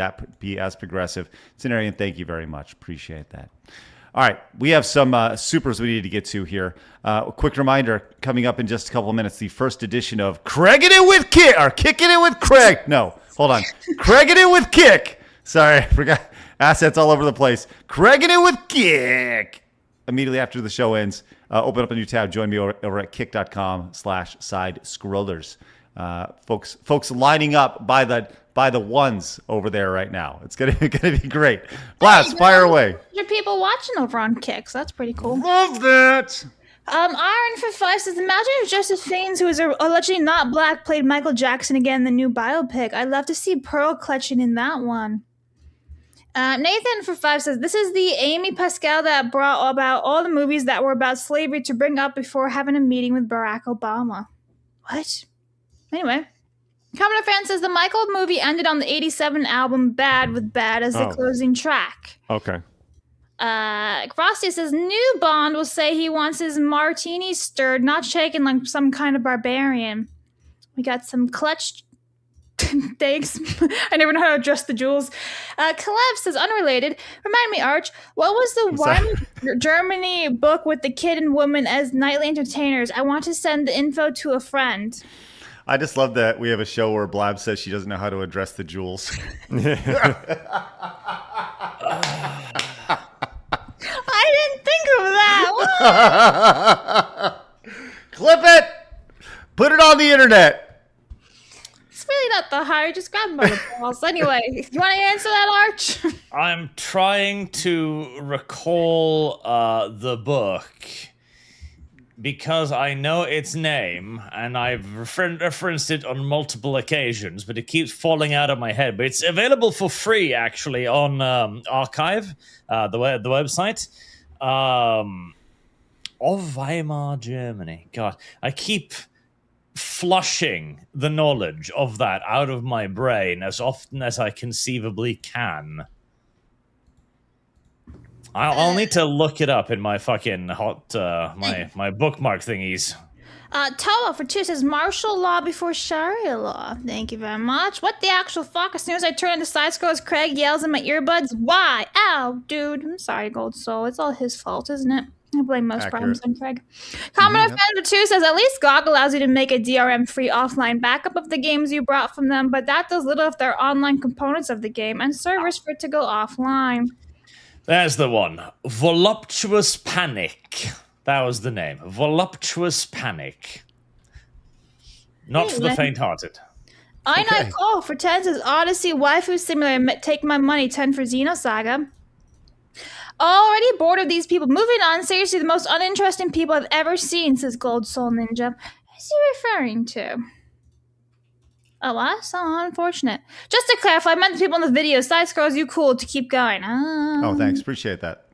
as progressive. Tenarian, thank you very much. Appreciate that. All right, we have some supers we need to get to here. A quick reminder, coming up in just a couple of minutes, the first edition of Craiging It with Kick, or Kicking It with Craig. No, hold on. Craiging It with Kick. Sorry, I forgot. Assets all over the place. Craiging It with Kick. Immediately after the show ends, open up a new tab. Join me over at kick.com/side-scrollers. Folks lining up by the ones over there right now. It's gonna be great. Blast, fire away. There are people watching over on Kick, so that's pretty cool. Love that. Iron for 5 says, imagine if Joseph Fiennes, who is allegedly not black, played Michael Jackson again in the new biopic. I'd love to see Pearl clutching in that one. Nathan for 5 says, this is the Amy Pascal that brought about all the movies that were about slavery to bring up before having a meeting with Barack Obama. What? Anyway. Commodore Fan says, the Michael movie ended on the 87 album Bad with Bad as the closing track. Okay. Frosty says, new Bond will say he wants his martini stirred, not shaken like some kind of barbarian. We got some clutch... Thanks. I never know how to address the jewels. Kalev says, unrelated. Remind me, Arch, what was the one Germany book with the kid and woman as nightly entertainers? I want to send the info to a friend. I just love that we have a show where Blab says she doesn't know how to address the jewels. I didn't think of that. Clip it. Put it on the internet. It's really not that hard. Just grab them by the balls. Anyway, you want to answer that, Arch? I'm trying to recall the book because I know its name and I've referenced it on multiple occasions, but it keeps falling out of my head. But it's available for free, actually, on Archive, the website of Weimar, Germany. God, I keep flushing the knowledge of that out of my brain as often as I conceivably can. I'll need to look it up in my fucking my bookmark thingies. Toa for 2 says, martial law before Sharia law. Thank you very much. What the actual fuck? As soon as I turn into side scrolls, Craig yells in my earbuds, why? Ow, dude. I'm sorry, Gold Soul. It's all his fault, isn't it? I blame most problems on Craig. Commodore Fan 2 says, at least GOG allows you to make a DRM-free offline backup of the games you brought from them, but that does little if they're online components of the game and servers for it to go offline. There's the one. Voluptuous Panic. That was the name. Voluptuous Panic. Not for the faint-hearted. I Not Call for 10 says, Odyssey Waifu Simulator, take my money, 10 for Xenosaga. Already bored of these people. Moving on, seriously, the most uninteresting people I've ever seen, says Gold Soul Ninja. Who's he referring to? Oh, what? So unfortunate. Just to clarify, I meant the people in the video. Side scrolls, you cool to keep going. Oh, thanks. Appreciate that.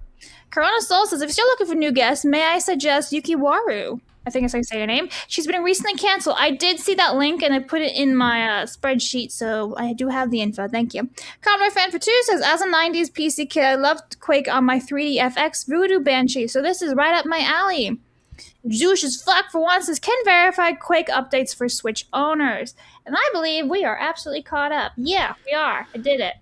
Corona Soul says, if you're still looking for new guests, may I suggest Yukiwaru? I think that's how you say her name. She's been recently canceled. I did see that link and I put it in my spreadsheet, so I do have the info. Thank you. Commodore Fan for 2 says, as a 90s PC kid, I loved Quake on my 3D FX Voodoo Banshee, so this is right up my alley. Zoosh as fuck for once says, can verify Quake updates for Switch owners. And I believe we are absolutely caught up. Yeah, we are. I did it.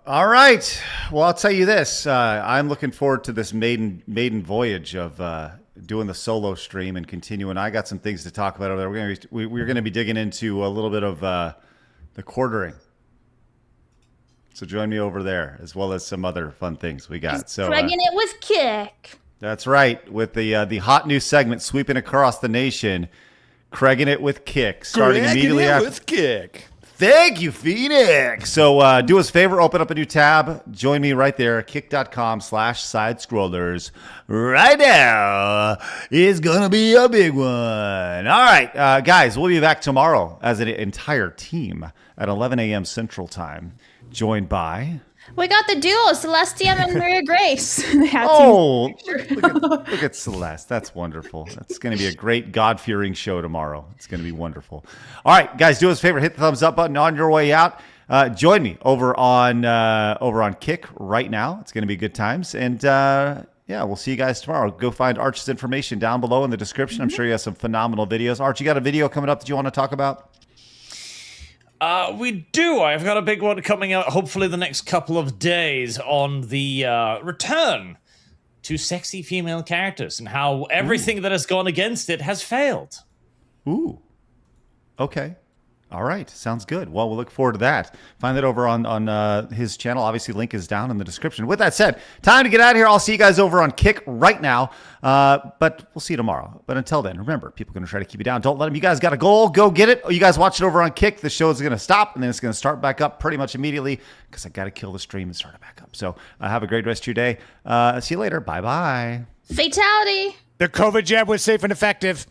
All right. Well, I'll tell you this. I'm looking forward to this maiden voyage of doing the solo stream and continuing. I got some things to talk about over there. We're going to be digging into a little bit of the quartering. So join me over there, as well as some other fun things we got. So Dragging it with Kick. That's right. With the hot new segment sweeping across the nation, Craiging It with Kick, starting immediately after. With Kick. Thank you, Phoenix. So do us a favor, open up a new tab. Join me right there, kick.com/sidescrollers. Right now is going to be a big one. All right, guys, we'll be back tomorrow as an entire team at 11 a.m. Central Time, joined by... We got the duo, Celestium and Maria Grace. Oh, look at Celeste. That's wonderful. That's going to be a great God-fearing show tomorrow. It's going to be wonderful. All right, guys, do us a favor. Hit the thumbs up button on your way out. Join me over on Kick right now. It's going to be good times. And, yeah, we'll see you guys tomorrow. Go find Arch's information down below in the description. I'm sure you have some phenomenal videos. Arch, you got a video coming up that you want to talk about? We do. I've got a big one coming out, hopefully the next couple of days, on the return to sexy female characters and how everything that has gone against it has failed. Ooh. Okay. All right. Sounds good. Well, we'll look forward to that. Find that over on his channel. Obviously, link is down in the description. With that said, time to get out of here. I'll see you guys over on Kick right now. But we'll see you tomorrow. But until then, remember, people are going to try to keep you down. Don't let them. You guys got a goal. Go get it. You guys watch it over on Kick. The show is going to stop, and then it's going to start back up pretty much immediately because I got to kill the stream and start it back up. So have a great rest of your day. See you later. Bye-bye. Fatality. The COVID jab was safe and effective.